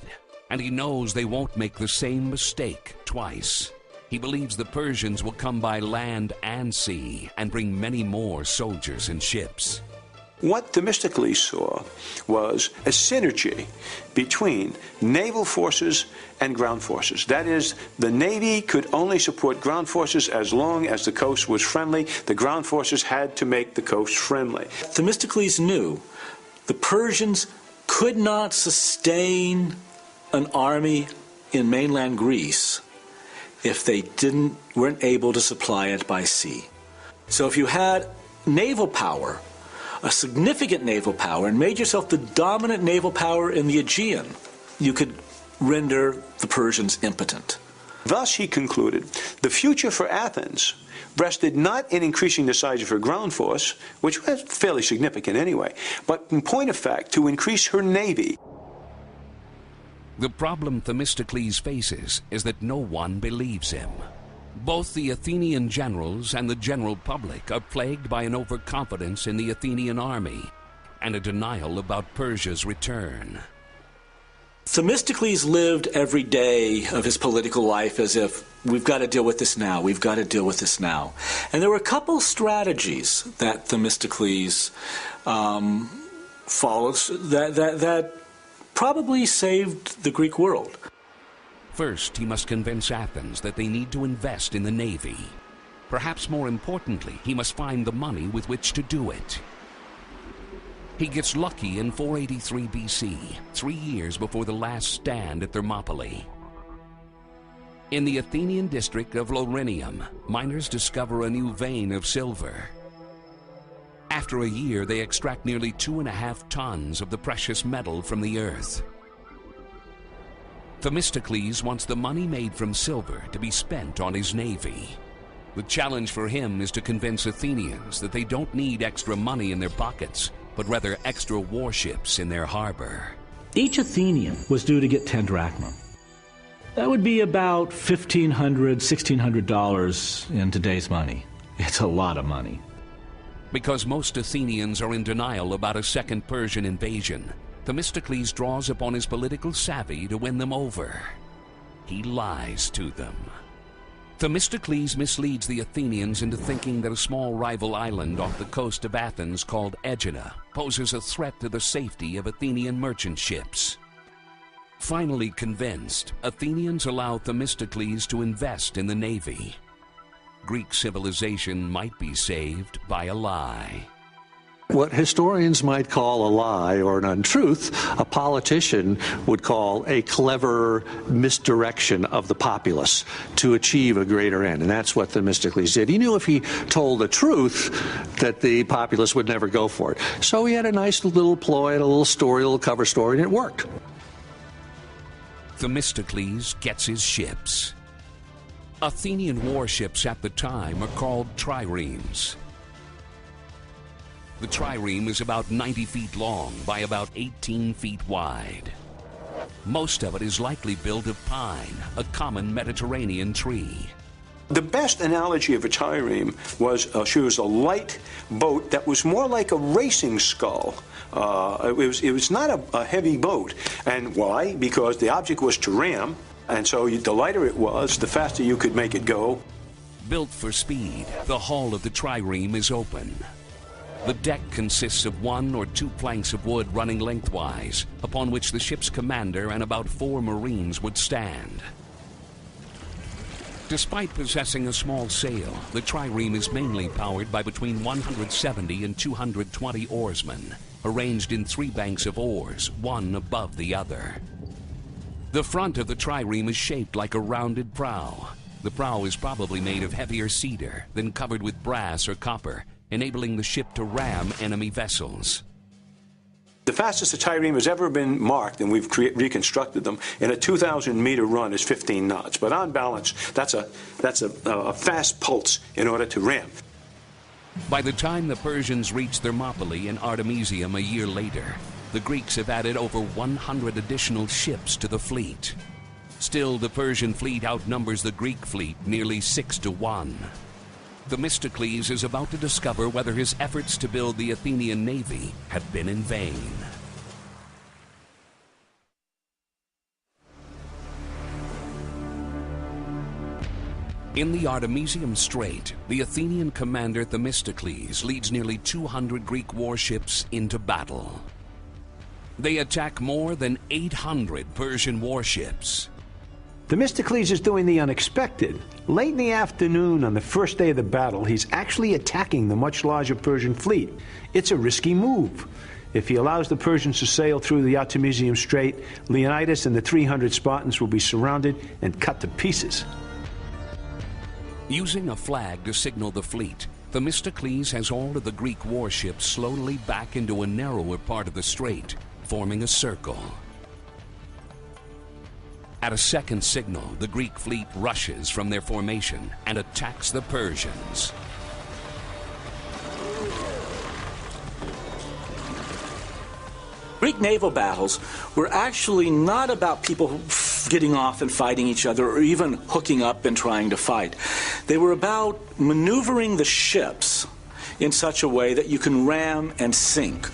And he knows they won't make the same mistake twice. He believes the Persians will come by land and sea and bring many more soldiers and ships. What Themistocles saw was a synergy between naval forces and ground forces. That is, the Navy could only support ground forces as long as the coast was friendly. The ground forces had to make the coast friendly. Themistocles knew the Persians could not sustain an army in mainland Greece if they weren't able to supply it by sea. So if you had naval power, a significant naval power, and made yourself the dominant naval power in the Aegean, you could render the Persians impotent. Thus, he concluded, the future for Athens rested not in increasing the size of her ground force, which was fairly significant anyway, but in point of fact, to increase her navy. The problem Themistocles faces is that no one believes him. Both the Athenian generals and the general public are plagued by an overconfidence in the Athenian army and a denial about Persia's return. Themistocles lived every day of his political life as if, we've got to deal with this now, we've got to deal with this now. And there were a couple strategies that Themistocles follows that probably saved the Greek world. First, he must convince Athens that they need to invest in the navy. Perhaps more importantly, he must find the money with which to do it. He gets lucky in 483 BC, 3 years before the last stand at Thermopylae. In the Athenian district of Laurinium, miners discover a new vein of silver. After a year, they extract nearly 2.5 tons of the precious metal from the earth. Themistocles wants the money made from silver to be spent on his navy. The challenge for him is to convince Athenians that they don't need extra money in their pockets, but rather extra warships in their harbor. Each Athenian was due to get 10 drachma. That would be about $1,500, $1,600 in today's money. It's a lot of money. Because most Athenians are in denial about a second Persian invasion, Themistocles draws upon his political savvy to win them over. He lies to them. Themistocles misleads the Athenians into thinking that a small rival island off the coast of Athens called Aegina poses a threat to the safety of Athenian merchant ships. Finally convinced, Athenians allow Themistocles to invest in the navy. Greek civilization might be saved by a lie. What historians might call a lie or an untruth, a politician would call a clever misdirection of the populace to achieve a greater end. And that's what Themistocles did. He knew if he told the truth that the populace would never go for it. So he had a nice little ploy, a little story, a little cover story, and it worked. Themistocles gets his ships. Athenian warships at the time are called triremes. The trireme is about 90 feet long by about 18 feet wide. Most of it is likely built of pine, a common Mediterranean tree. The best analogy of a trireme was she was a light boat that was more like a racing scull. It was not a heavy boat. And why? Because the object was to ram, and so the lighter it was, the faster you could make it go. Built for speed, the hull of the trireme is open. The deck consists of 1 or 2 planks of wood running lengthwise, upon which the ship's commander and about 4 Marines would stand. Despite possessing a small sail, the trireme is mainly powered by between 170 and 220 oarsmen, arranged in 3 banks of oars, one above the other. The front of the trireme is shaped like a rounded prow. The prow is probably made of heavier cedar, then covered with brass or copper, enabling the ship to ram enemy vessels. The fastest a trireme has ever been marked, and we've reconstructed them, in a 2,000-meter run is 15 knots. But on balance, that's a fast pulse in order to ram. By the time the Persians reach Thermopylae and Artemisium a year later, the Greeks have added over 100 additional ships to the fleet. Still, the Persian fleet outnumbers the Greek fleet nearly 6 to 1. Themistocles is about to discover whether his efforts to build the Athenian navy have been in vain. In the Artemisium Strait, the Athenian commander Themistocles leads nearly 200 Greek warships into battle. They attack more than 800 Persian warships. Themistocles is doing the unexpected. Late in the afternoon on the first day of the battle, he's actually attacking the much larger Persian fleet. It's a risky move. If he allows the Persians to sail through the Artemisium Strait, Leonidas and the 300 Spartans will be surrounded and cut to pieces. Using a flag to signal the fleet, Themistocles has all of the Greek warships slowly back into a narrower part of the strait, forming a circle. At a second signal, the Greek fleet rushes from their formation and attacks the Persians. Greek naval battles were actually not about people getting off and fighting each other or even hooking up and trying to fight. They were about maneuvering the ships in such a way that you can ram and sink.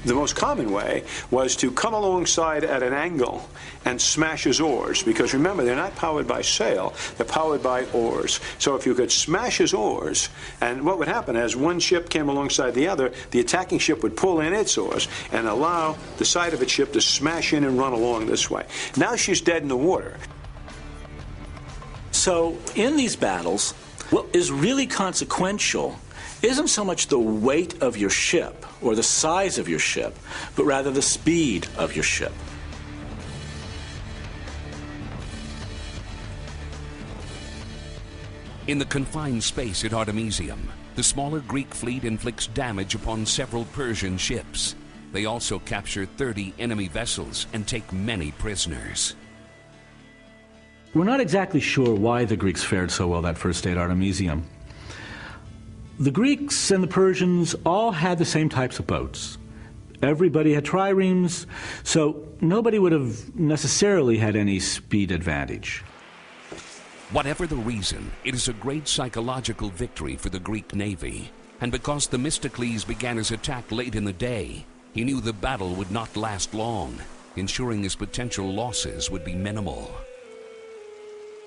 The most common way was to come alongside at an angle and smash his oars, because remember, they're not powered by sail, they're powered by oars. So if you could smash his oars, and what would happen as one ship came alongside the other, the attacking ship would pull in its oars and allow the side of its ship to smash in and run along this way. Now she's dead in the water. So in these battles, what is really consequential isn't so much the weight of your ship or the size of your ship, but rather the speed of your ship. In the confined space at Artemisium, the smaller Greek fleet inflicts damage upon several Persian ships. They also capture 30 enemy vessels and take many prisoners. We're not exactly sure why the Greeks fared so well that first day at Artemisium. The Greeks and the Persians all had the same types of boats. Everybody had triremes, so nobody would have necessarily had any speed advantage. Whatever the reason, it is a great psychological victory for the Greek navy. And because Themistocles began his attack late in the day, he knew the battle would not last long, ensuring his potential losses would be minimal.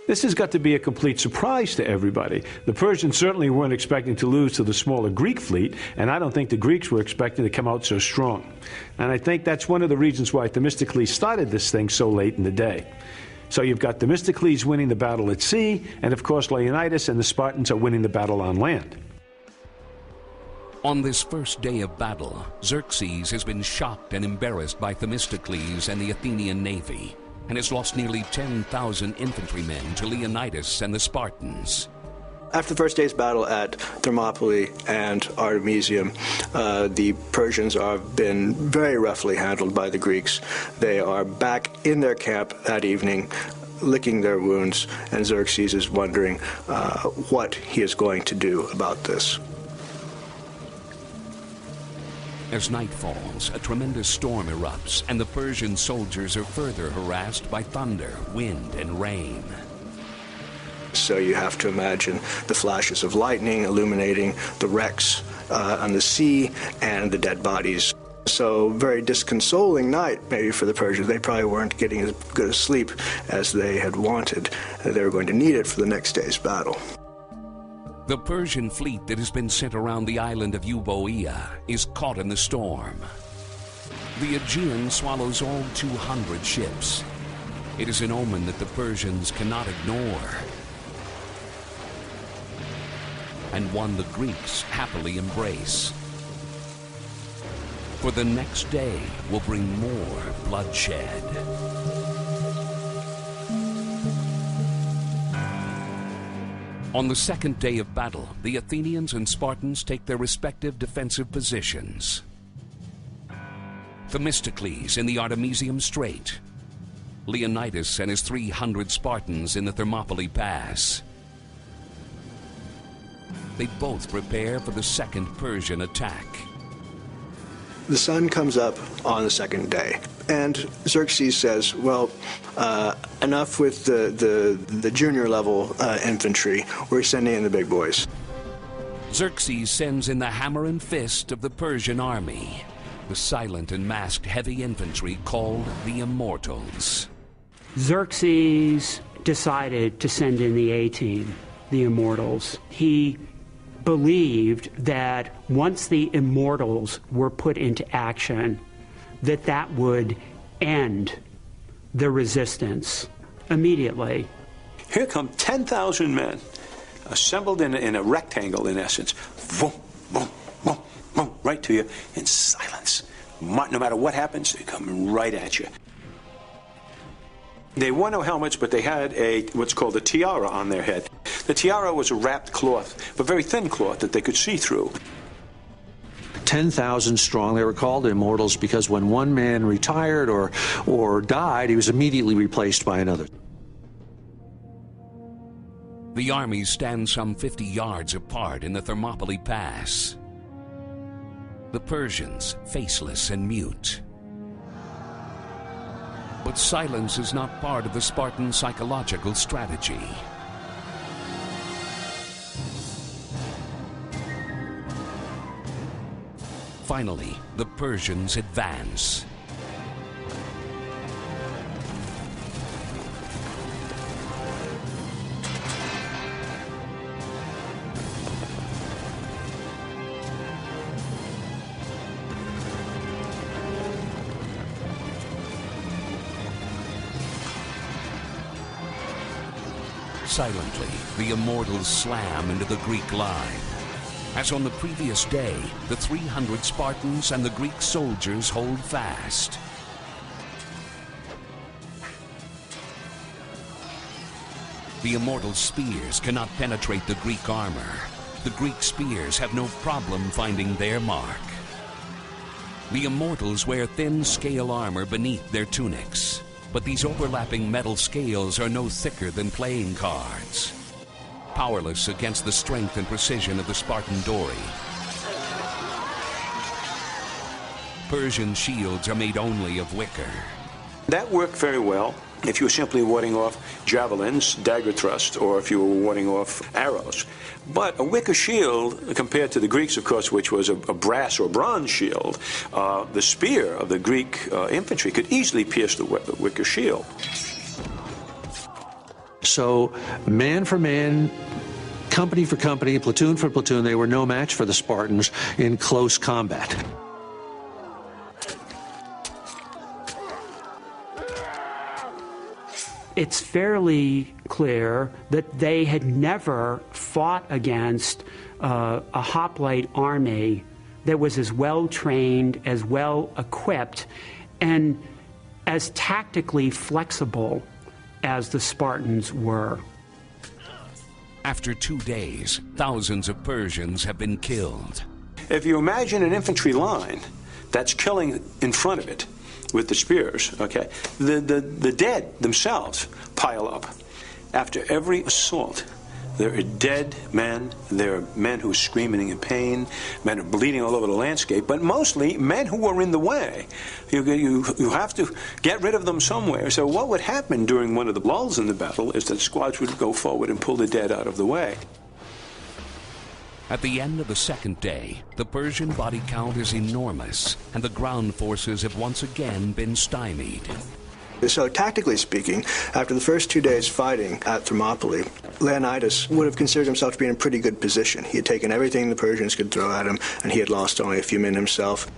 This has got to be a complete surprise to everybody. The Persians certainly weren't expecting to lose to the smaller Greek fleet, and I don't think the Greeks were expecting to come out so strong. And I think that's one of the reasons why Themistocles started this thing so late in the day. So you've got Themistocles winning the battle at sea, and of course Leonidas and the Spartans are winning the battle on land. On this first day of battle, Xerxes has been shocked and embarrassed by Themistocles and the Athenian navy, and has lost nearly 10,000 infantrymen to Leonidas and the Spartans. After the first day's battle at Thermopylae and Artemisium, the Persians have been very roughly handled by the Greeks. They are back in their camp that evening, licking their wounds, and Xerxes is wondering what he is going to do about this. As night falls, a tremendous storm erupts, and the Persian soldiers are further harassed by thunder, wind, and rain. So you have to imagine the flashes of lightning illuminating the wrecks on the sea and the dead bodies. So very disconsoling night maybe for the Persians. They probably weren't getting as good a sleep as they had wanted. They were going to need it for the next day's battle. The Persian fleet that has been sent around the island of Euboea is caught in the storm. The Aegean swallows all 200 ships. It is an omen that the Persians cannot ignore, and one the Greeks happily embrace. For the next day will bring more bloodshed. On the second day of battle, the Athenians and Spartans take their respective defensive positions. Themistocles in the Artemisium Strait, Leonidas and his 300 Spartans in the Thermopylae Pass. They both prepare for the second Persian attack. The sun comes up on the second day, and Xerxes says, well, enough with the junior level infantry. We're sending in the big boys. Xerxes sends in the hammer and fist of the Persian army, the silent and masked heavy infantry called the Immortals. Xerxes decided to send in the A-team, the Immortals. He believed that once the Immortals were put into action, that would end the resistance immediately. Here come 10,000 men assembled in a rectangle, in essence. Boom, boom, boom, boom, right to you in silence. No matter what happens, they come right at you. They wore no helmets, but they had what's called a tiara on their head. The tiara was a wrapped cloth, but very thin cloth that they could see through. 10,000 strong. They were called immortals because when one man retired or died, he was immediately replaced by another. The armies stand some 50 yards apart in the Thermopylae Pass. The Persians, faceless and mute. But silence is not part of the Spartan psychological strategy. Finally, the Persians advance. Silently, the immortals slam into the Greek line. As on the previous day, the 300 Spartans and the Greek soldiers hold fast. The immortal spears cannot penetrate the Greek armor. The Greek spears have no problem finding their mark. The immortals wear thin scale armor beneath their tunics, but these overlapping metal scales are no thicker than playing cards. Powerless against the strength and precision of the Spartan dory. Persian shields are made only of wicker. That worked very well if you were simply warding off javelins, dagger thrusts, or if you were warding off arrows. But a wicker shield, compared to the Greeks, of course, which was a brass or bronze shield, the spear of the Greek infantry could easily pierce the wicker shield. So, man for man, company for company, platoon for platoon, they were no match for the Spartans in close combat. It's fairly clear that they had never fought against a hoplite army that was as well trained, as well equipped, and as tactically flexible as the Spartans were. After 2 days, thousands of Persians have been killed. If you imagine an infantry line that's killing in front of it with the spears, okay, the dead themselves pile up. After every assault, there are dead men, there are men who are screaming in pain, men who are bleeding all over the landscape, but mostly men who are in the way. You have to get rid of them somewhere. So what would happen during one of the lulls in the battle is that squads would go forward and pull the dead out of the way. At the end of the second day, the Persian body count is enormous, and the ground forces have once again been stymied. So tactically speaking, after the first 2 days fighting at Thermopylae, Leonidas would have considered himself to be in a pretty good position. He had taken everything the Persians could throw at him, and he had lost only a few men himself.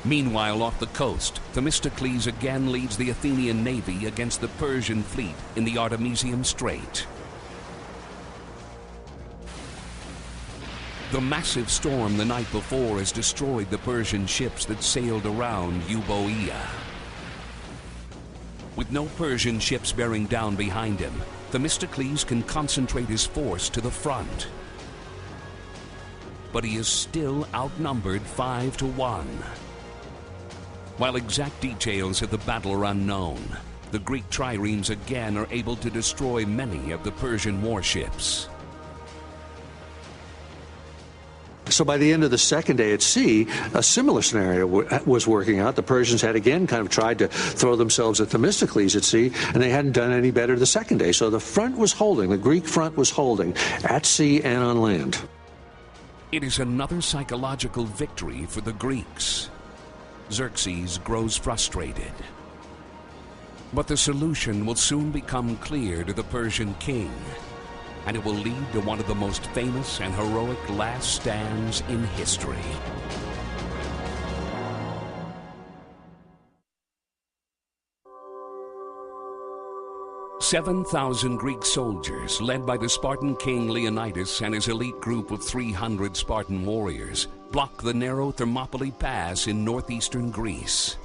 Meanwhile, off the coast, Themistocles again leads the Athenian navy against the Persian fleet in the Artemisium Strait. The massive storm the night before has destroyed the Persian ships that sailed around Euboea. With no Persian ships bearing down behind him, Themistocles can concentrate his force to the front. But he is still outnumbered 5 to 1. While exact details of the battle are unknown, the Greek triremes again are able to destroy many of the Persian warships. So by the end of the second day at sea, a similar scenario was working out. The Persians had again kind of tried to throw themselves at Themistocles at sea, and they hadn't done any better the second day. So the front was holding, the Greek front was holding, at sea and on land. It is another psychological victory for the Greeks. Xerxes grows frustrated. But the solution will soon become clear to the Persian king, and it will lead to one of the most famous and heroic last stands in history. "7,000 Greek soldiers, led by the Spartan king Leonidas and his elite group of 300 Spartan warriors, block the narrow Thermopylae Pass in northeastern Greece.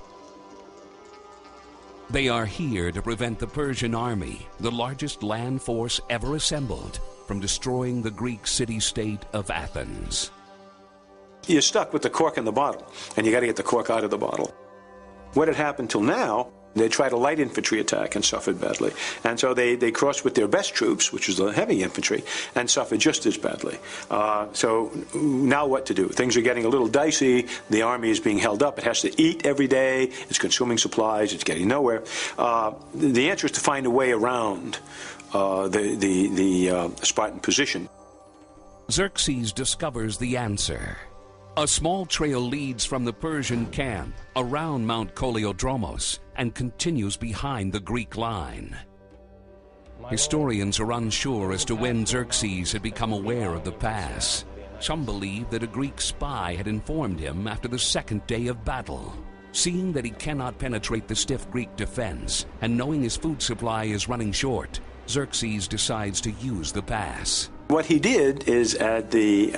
They are here to prevent the Persian army, the largest land force ever assembled, from destroying the Greek city-state of Athens. You're stuck with the cork in the bottle, and you got to get the cork out of the bottle. What had happened till now, they tried a light infantry attack and suffered badly. And so they crossed with their best troops, which was the heavy infantry, and suffered just as badly. So now what to do? Things are getting a little dicey. The army is being held up. It has to eat every day. It's consuming supplies. It's getting nowhere. The answer is to find a way around the Spartan position. Xerxes discovers the answer. A small trail leads from the Persian camp around Mount Koleodromos and continues behind the Greek line. Historians are unsure as to when Xerxes had become aware of the pass. Some believe that a Greek spy had informed him after the second day of battle. Seeing that he cannot penetrate the stiff Greek defense and knowing his food supply is running short, Xerxes decides to use the pass. What he did is at the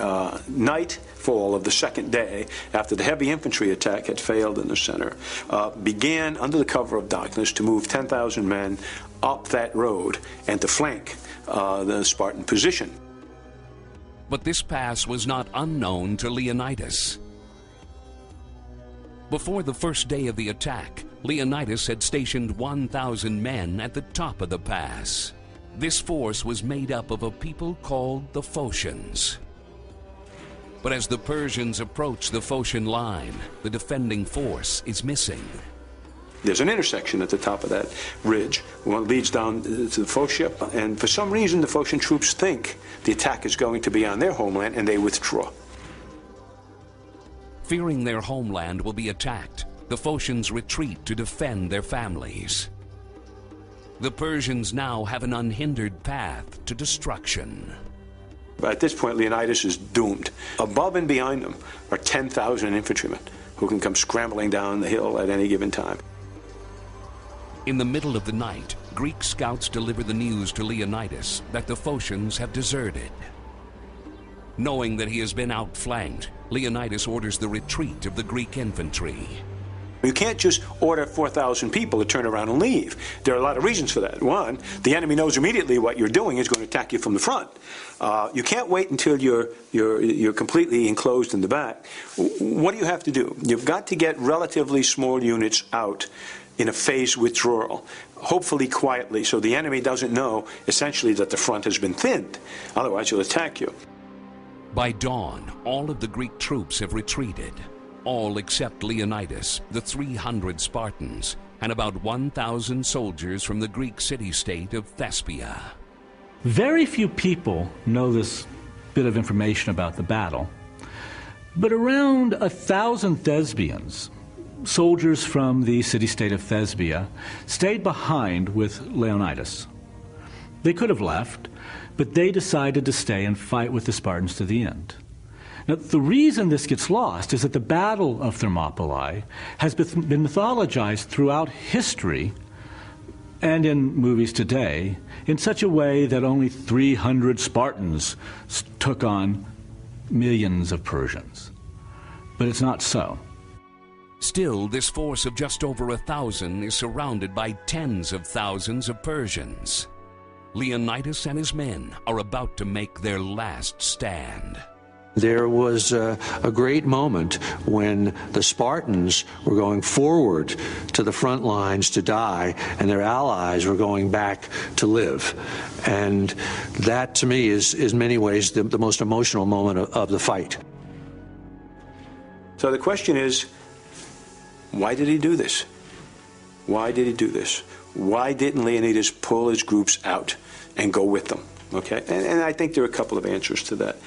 nightfall of the second day, after the heavy infantry attack had failed in the center, began under the cover of darkness to move 10,000 men up that road and to flank the Spartan position. But this pass was not unknown to Leonidas. Before the first day of the attack, Leonidas had stationed 1,000 men at the top of the pass. This force was made up of a people called the Phocians. But as the Persians approach the Phocian line, the defending force is missing. There's an intersection at the top of that ridge. One leads down to the Phocia, and for some reason the Phocian troops think the attack is going to be on their homeland, and they withdraw. Fearing their homeland will be attacked, the Phocians retreat to defend their families. The Persians now have an unhindered path to destruction. At this point, Leonidas is doomed. Above and behind them are 10,000 infantrymen who can come scrambling down the hill at any given time. In the middle of the night, Greek scouts deliver the news to Leonidas that the Phocians have deserted. Knowing that he has been outflanked, Leonidas orders the retreat of the Greek infantry. You can't just order 4,000 people to turn around and leave. There are a lot of reasons for that. One, the enemy knows immediately what you're doing is going to attack you from the front. You can't wait until you're completely enclosed in the back. What do you have to do? You've got to get relatively small units out in a phased withdrawal, hopefully quietly, so the enemy doesn't know essentially that the front has been thinned. Otherwise, he'll attack you. By dawn, all of the Greek troops have retreated. All except Leonidas, the 300 Spartans, and about 1,000 soldiers from the Greek city-state of Thespia. Very few people know this bit of information about the battle, but around 1,000 Thesbians, soldiers from the city-state of Thespia, stayed behind with Leonidas. They could have left, but they decided to stay and fight with the Spartans to the end. Now, the reason this gets lost is that the Battle of Thermopylae has been mythologized throughout history and in movies today in such a way that only 300 Spartans took on millions of Persians. But it's not so. Still, this force of just over 1,000 is surrounded by tens of thousands of Persians. Leonidas and his men are about to make their last stand. There was a great moment when the Spartans were going forward to the front lines to die, and their allies were going back to live. And that, to me, is in many ways the most emotional moment of the fight. So the question is, why did he do this? Why did he do this? Why didn't Leonidas pull his groups out and go with them? Okay, and I think there are a couple of answers to that.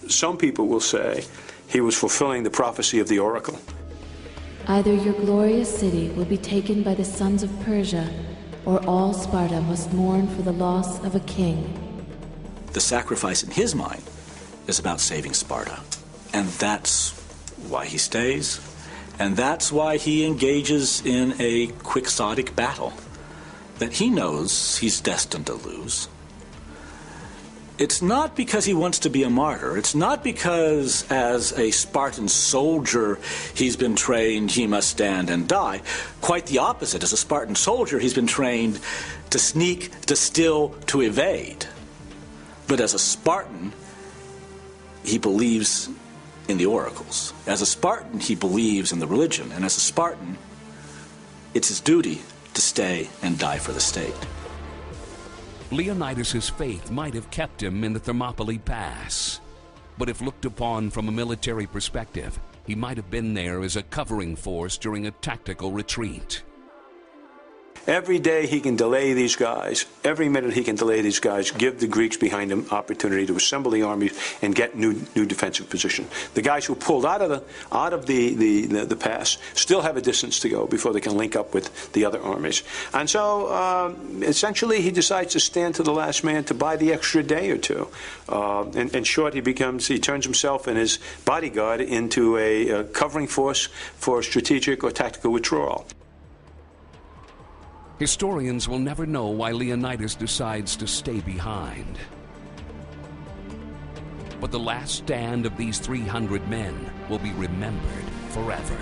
Some people will say he was fulfilling the prophecy of the oracle. Either your glorious city will be taken by the sons of Persia, or all Sparta must mourn for the loss of a king. The sacrifice in his mind is about saving Sparta. And that's why he stays, and that's why he engages in a quixotic battle that he knows he's destined to lose. It's not because he wants to be a martyr. It's not because, as a Spartan soldier, he's been trained he must stand and die. Quite the opposite. As a Spartan soldier, he's been trained to sneak, to steal, to evade. But as a Spartan, he believes in the oracles. As a Spartan, he believes in the religion. And as a Spartan, it's his duty to stay and die for the state. Leonidas's faith might have kept him in the Thermopylae Pass, but if looked upon from a military perspective, he might have been there as a covering force during a tactical retreat. Every day he can delay these guys. Every minute he can delay these guys, give the Greeks behind him opportunity to assemble the armies and get new defensive position. The guys who pulled out of the pass still have a distance to go before they can link up with the other armies. And so essentially he decides to stand to the last man to buy the extra day or two. In short, he turns himself and his bodyguard into a covering force for strategic or tactical withdrawal. Historians will never know why Leonidas decides to stay behind. But the last stand of these 300 men will be remembered forever.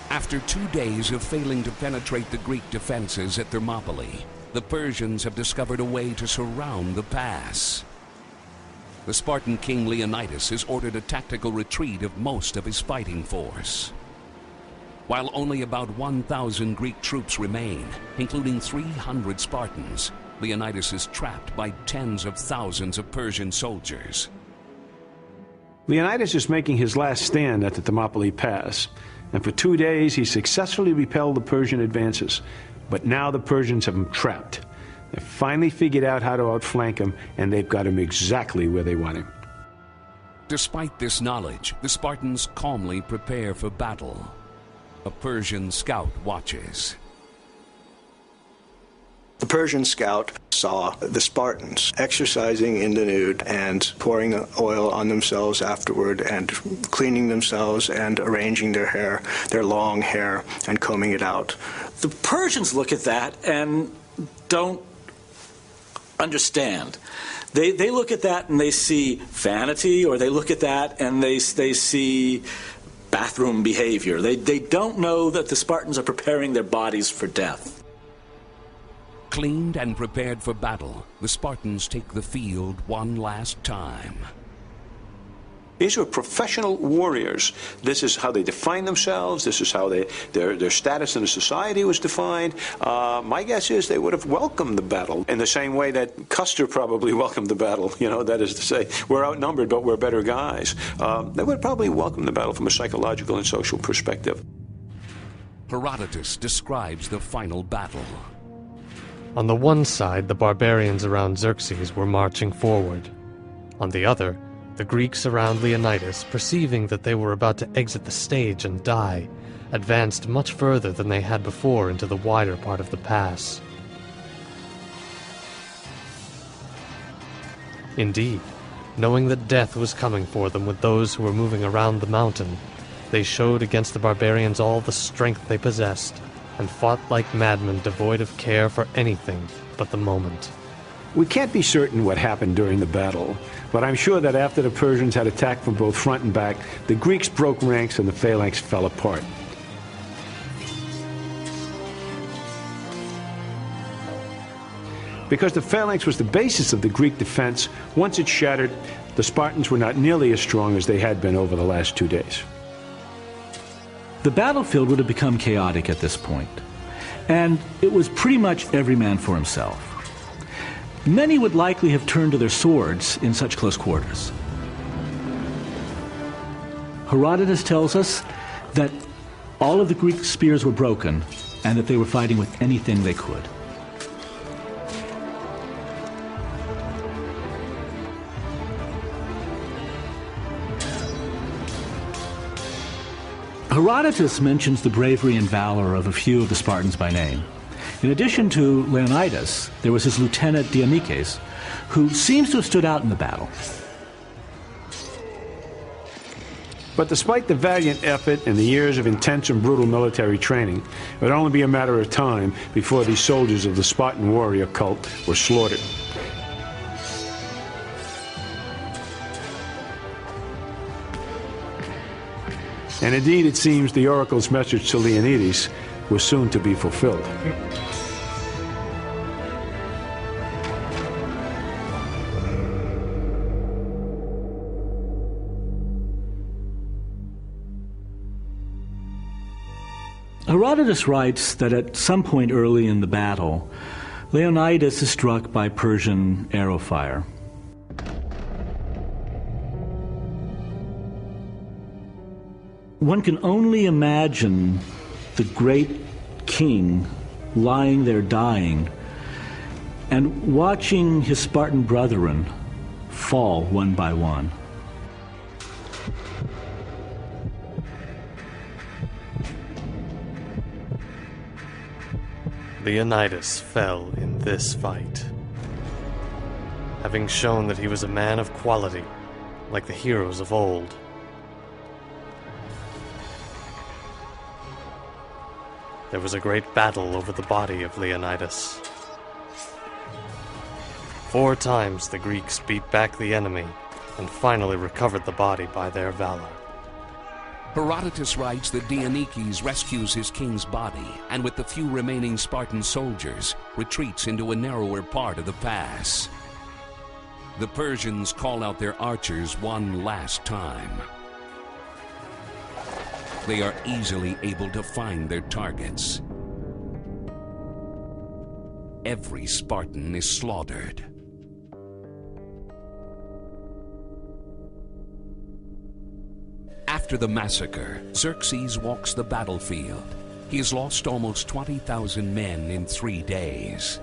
After 2 days of failing to penetrate the Greek defenses at Thermopylae, the Persians have discovered a way to surround the pass. The Spartan king Leonidas has ordered a tactical retreat of most of his fighting force. While only about 1,000 Greek troops remain, including 300 Spartans, Leonidas is trapped by tens of thousands of Persian soldiers. Leonidas is making his last stand at the Thermopylae Pass, and for 2 days he successfully repelled the Persian advances. But now the Persians have him trapped. They finally figured out how to outflank him, and they've got him exactly where they want him. Despite this knowledge, the Spartans calmly prepare for battle. A Persian scout watches. The Persian scout saw the Spartans exercising in the nude and pouring the oil on themselves afterward and cleaning themselves and arranging their hair, their long hair, and combing it out. The Persians look at that and don't understand. They look at that and they see vanity, or they look at that and they see bathroom behavior. They don't know that the Spartans are preparing their bodies for death. Cleaned and prepared for battle, the Spartans take the field one last time. These were professional warriors. This is how they define themselves. This is how their status in the society was defined. My guess is they would have welcomed the battle in the same way that Custer probably welcomed the battle. You know, that is to say, we're outnumbered, but we're better guys. They would probably welcome the battle from a psychological and social perspective. Herodotus describes the final battle. On the one side, the barbarians around Xerxes were marching forward. On the other, the Greeks around Leonidas, perceiving that they were about to exit the stage and die, advanced much further than they had before into the wider part of the pass. Indeed, knowing that death was coming for them with those who were moving around the mountain, they showed against the barbarians all the strength they possessed, and fought like madmen devoid of care for anything but the moment. We can't be certain what happened during the battle, but I'm sure that after the Persians had attacked from both front and back, the Greeks broke ranks and the phalanx fell apart. Because the phalanx was the basis of the Greek defense, once it shattered, the Spartans were not nearly as strong as they had been over the last 2 days. The battlefield would have become chaotic at this point, and it was pretty much every man for himself. Many would likely have turned to their swords in such close quarters. Herodotus tells us that all of the Greek spears were broken and that they were fighting with anything they could. Herodotus mentions the bravery and valor of a few of the Spartans by name. In addition to Leonidas, there was his lieutenant Diomikes, who seems to have stood out in the battle. But despite the valiant effort and the years of intense and brutal military training, it would only be a matter of time before these soldiers of the Spartan warrior cult were slaughtered. And indeed, it seems the oracle's message to Leonidas was soon to be fulfilled. Herodotus writes that at some point early in the battle, Leonidas is struck by Persian arrow fire. One can only imagine the great king lying there dying and watching his Spartan brethren fall one by one. Leonidas fell in this fight, having shown that he was a man of quality, like the heroes of old. There was a great battle over the body of Leonidas. 4 times the Greeks beat back the enemy and finally recovered the body by their valor. Herodotus writes that Dionykes rescues his king's body and with the few remaining Spartan soldiers retreats into a narrower part of the pass. The Persians call out their archers one last time. They are easily able to find their targets. Every Spartan is slaughtered. After the massacre, Xerxes walks the battlefield. He has lost almost 20,000 men in 3 days.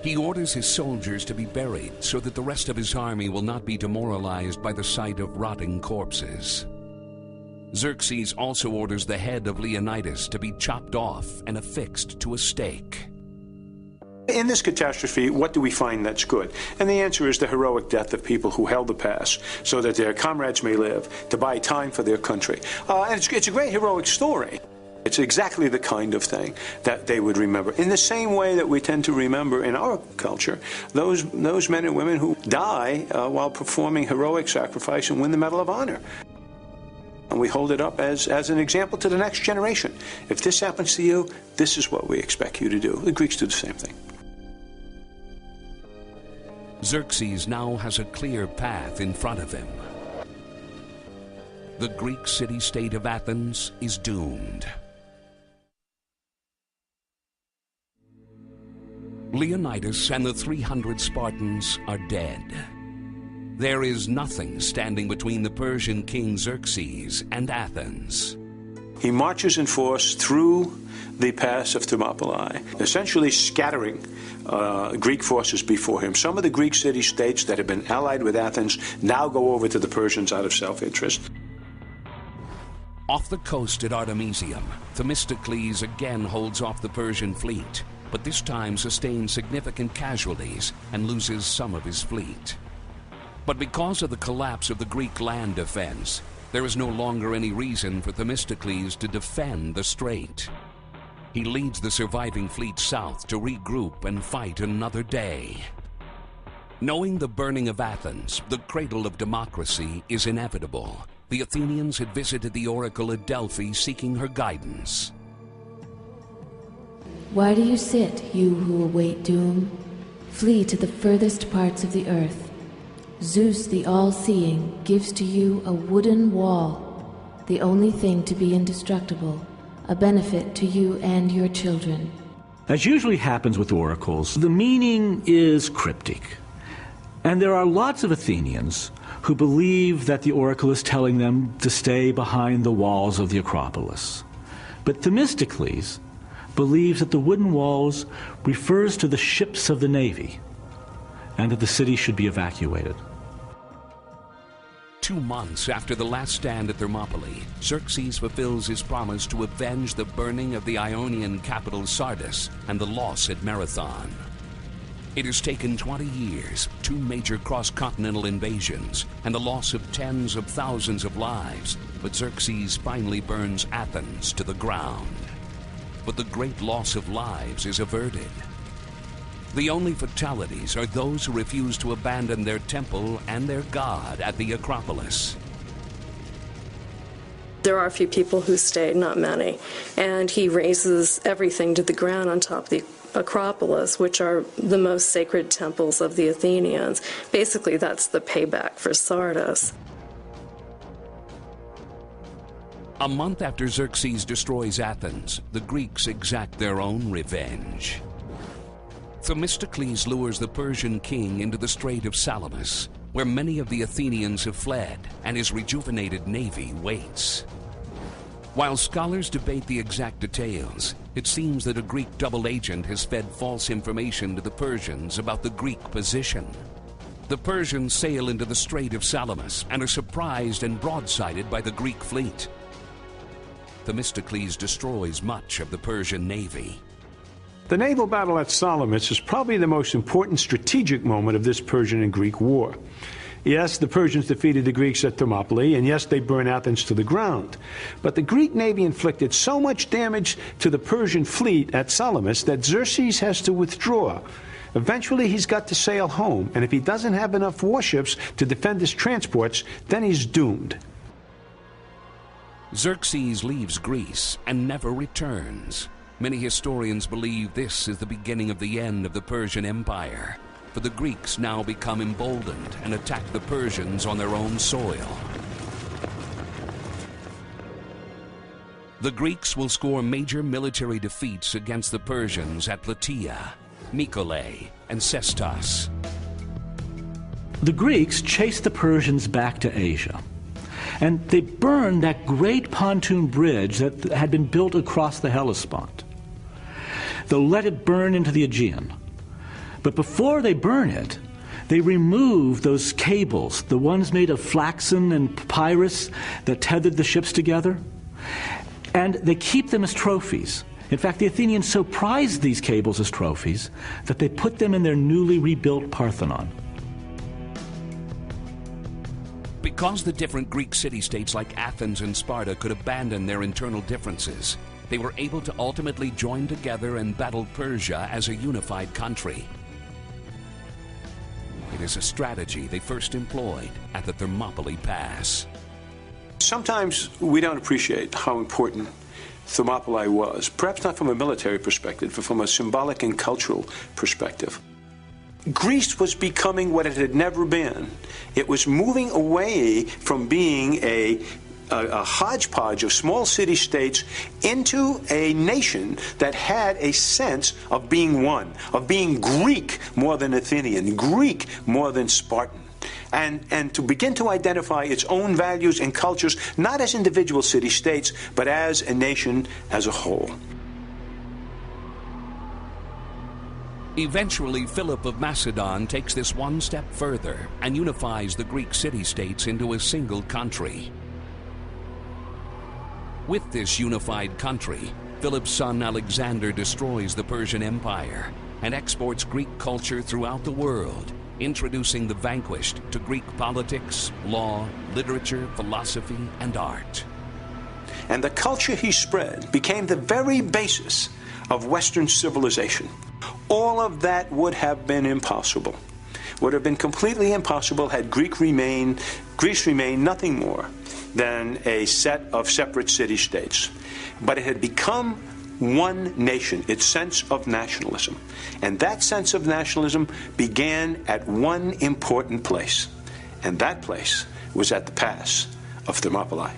He orders his soldiers to be buried so that the rest of his army will not be demoralized by the sight of rotting corpses. Xerxes also orders the head of Leonidas to be chopped off and affixed to a stake. In this catastrophe, what do we find that's good? And the answer is the heroic death of people who held the pass so that their comrades may live, to buy time for their country. And it's a great heroic story. It's exactly the kind of thing that they would remember. In the same way that we tend to remember in our culture those men and women who die while performing heroic sacrifice and win the Medal of Honor. And we hold it up as an example to the next generation. If this happens to you, this is what we expect you to do. The Greeks do the same thing. Xerxes now has a clear path in front of him. The Greek city-state of Athens is doomed. Leonidas and the 300 Spartans are dead. There is nothing standing between the Persian king Xerxes and Athens. He marches in force through the pass of Thermopylae, essentially scattering Greek forces before him. Some of the Greek city-states that have been allied with Athens now go over to the Persians out of self-interest. Off the coast at Artemisium, Themistocles again holds off the Persian fleet, but this time sustains significant casualties and loses some of his fleet. But because of the collapse of the Greek land defense, there is no longer any reason for Themistocles to defend the strait. He leads the surviving fleet south to regroup and fight another day. Knowing the burning of Athens, the cradle of democracy, is inevitable, the Athenians had visited the oracle at Delphi seeking her guidance. Why do you sit, you who await doom? Flee to the furthest parts of the earth. Zeus, the all-seeing, gives to you a wooden wall, the only thing to be indestructible, a benefit to you and your children. As usually happens with oracles, the meaning is cryptic. And there are lots of Athenians who believe that the oracle is telling them to stay behind the walls of the Acropolis. But Themistocles believes that the wooden walls refers to the ships of the navy and that the city should be evacuated. 2 months after the last stand at Thermopylae, Xerxes fulfills his promise to avenge the burning of the Ionian capital Sardis and the loss at Marathon. It has taken 20 years, 2 major cross-continental invasions, and the loss of tens of thousands of lives, but Xerxes finally burns Athens to the ground. But the great loss of lives is averted. The only fatalities are those who refuse to abandon their temple and their god at the Acropolis. There are a few people who stayed, not many, and he razes everything to the ground on top of the Acropolis, which are the most sacred temples of the Athenians. Basically, that's the payback for Sardis. A month after Xerxes destroys Athens, the Greeks exact their own revenge. Themistocles lures the Persian king into the Strait of Salamis, where many of the Athenians have fled, and his rejuvenated navy waits. While scholars debate the exact details, it seems that a Greek double agent has fed false information to the Persians about the Greek position. The Persians sail into the Strait of Salamis and are surprised and broadsided by the Greek fleet. Themistocles destroys much of the Persian navy. The naval battle at Salamis is probably the most important strategic moment of this Persian and Greek war. Yes, the Persians defeated the Greeks at Thermopylae, and yes, they burned Athens to the ground. But the Greek navy inflicted so much damage to the Persian fleet at Salamis that Xerxes has to withdraw. Eventually, he's got to sail home, and if he doesn't have enough warships to defend his transports, then he's doomed. Xerxes leaves Greece and never returns. Many historians believe this is the beginning of the end of the Persian Empire, for the Greeks now become emboldened and attack the Persians on their own soil. The Greeks will score major military defeats against the Persians at Plataea, Mycale, and Sestos. The Greeks chased the Persians back to Asia, and they burned that great pontoon bridge that had been built across the Hellespont. They'll let it burn into the Aegean. But before they burn it, they remove those cables, the ones made of flaxen and papyrus that tethered the ships together, and they keep them as trophies. In fact, the Athenians so prized these cables as trophies that they put them in their newly rebuilt Parthenon. Because the different Greek city-states like Athens and Sparta could abandon their internal differences, they were able to ultimately join together and battle Persia as a unified country. It is a strategy they first employed at the Thermopylae Pass. Sometimes we don't appreciate how important Thermopylae was, perhaps not from a military perspective, but from a symbolic and cultural perspective. Greece was becoming what it had never been. It was moving away from being a hodgepodge of small city-states into a nation that had a sense of being one, of being Greek more than Athenian, Greek more than Spartan, and to begin to identify its own values and cultures, not as individual city-states, but as a nation as a whole. Eventually, Philip of Macedon takes this one step further and unifies the Greek city-states into a single country. With this unified country, Philip's son Alexander destroys the Persian Empire and exports Greek culture throughout the world, introducing the vanquished to Greek politics, law, literature, philosophy, and art. And the culture he spread became the very basis of Western civilization. All of that would have been impossible, would have been completely impossible had Greece remained nothing more than a set of separate city-states. But it had become one nation, its sense of nationalism. And that sense of nationalism began at one important place. And that place was at the pass of Thermopylae.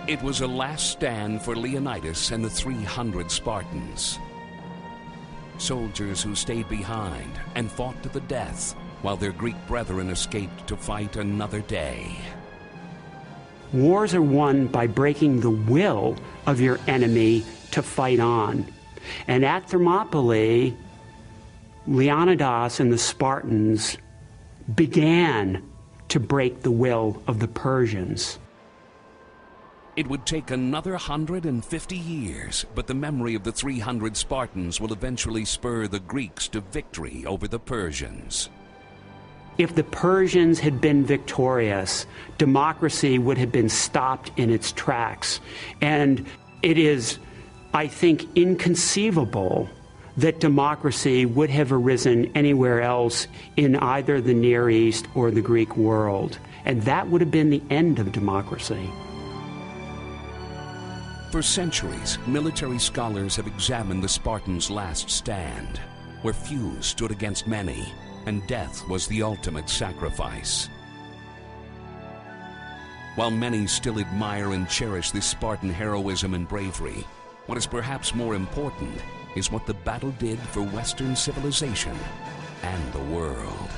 It was a last stand for Leonidas and the 300 Spartans. Soldiers who stayed behind and fought to the death, while their Greek brethren escaped to fight another day. Wars are won by breaking the will of your enemy to fight on. And at Thermopylae, Leonidas and the Spartans began to break the will of the Persians. It would take another 150 years, but the memory of the 300 Spartans will eventually spur the Greeks to victory over the Persians. If the Persians had been victorious, democracy would have been stopped in its tracks. And it is, I think, inconceivable that democracy would have arisen anywhere else in either the Near East or the Greek world. And that would have been the end of democracy. For centuries, military scholars have examined the Spartans' last stand, where few stood against many, and death was the ultimate sacrifice. While many still admire and cherish this Spartan heroism and bravery, what is perhaps more important is what the battle did for Western civilization and the world.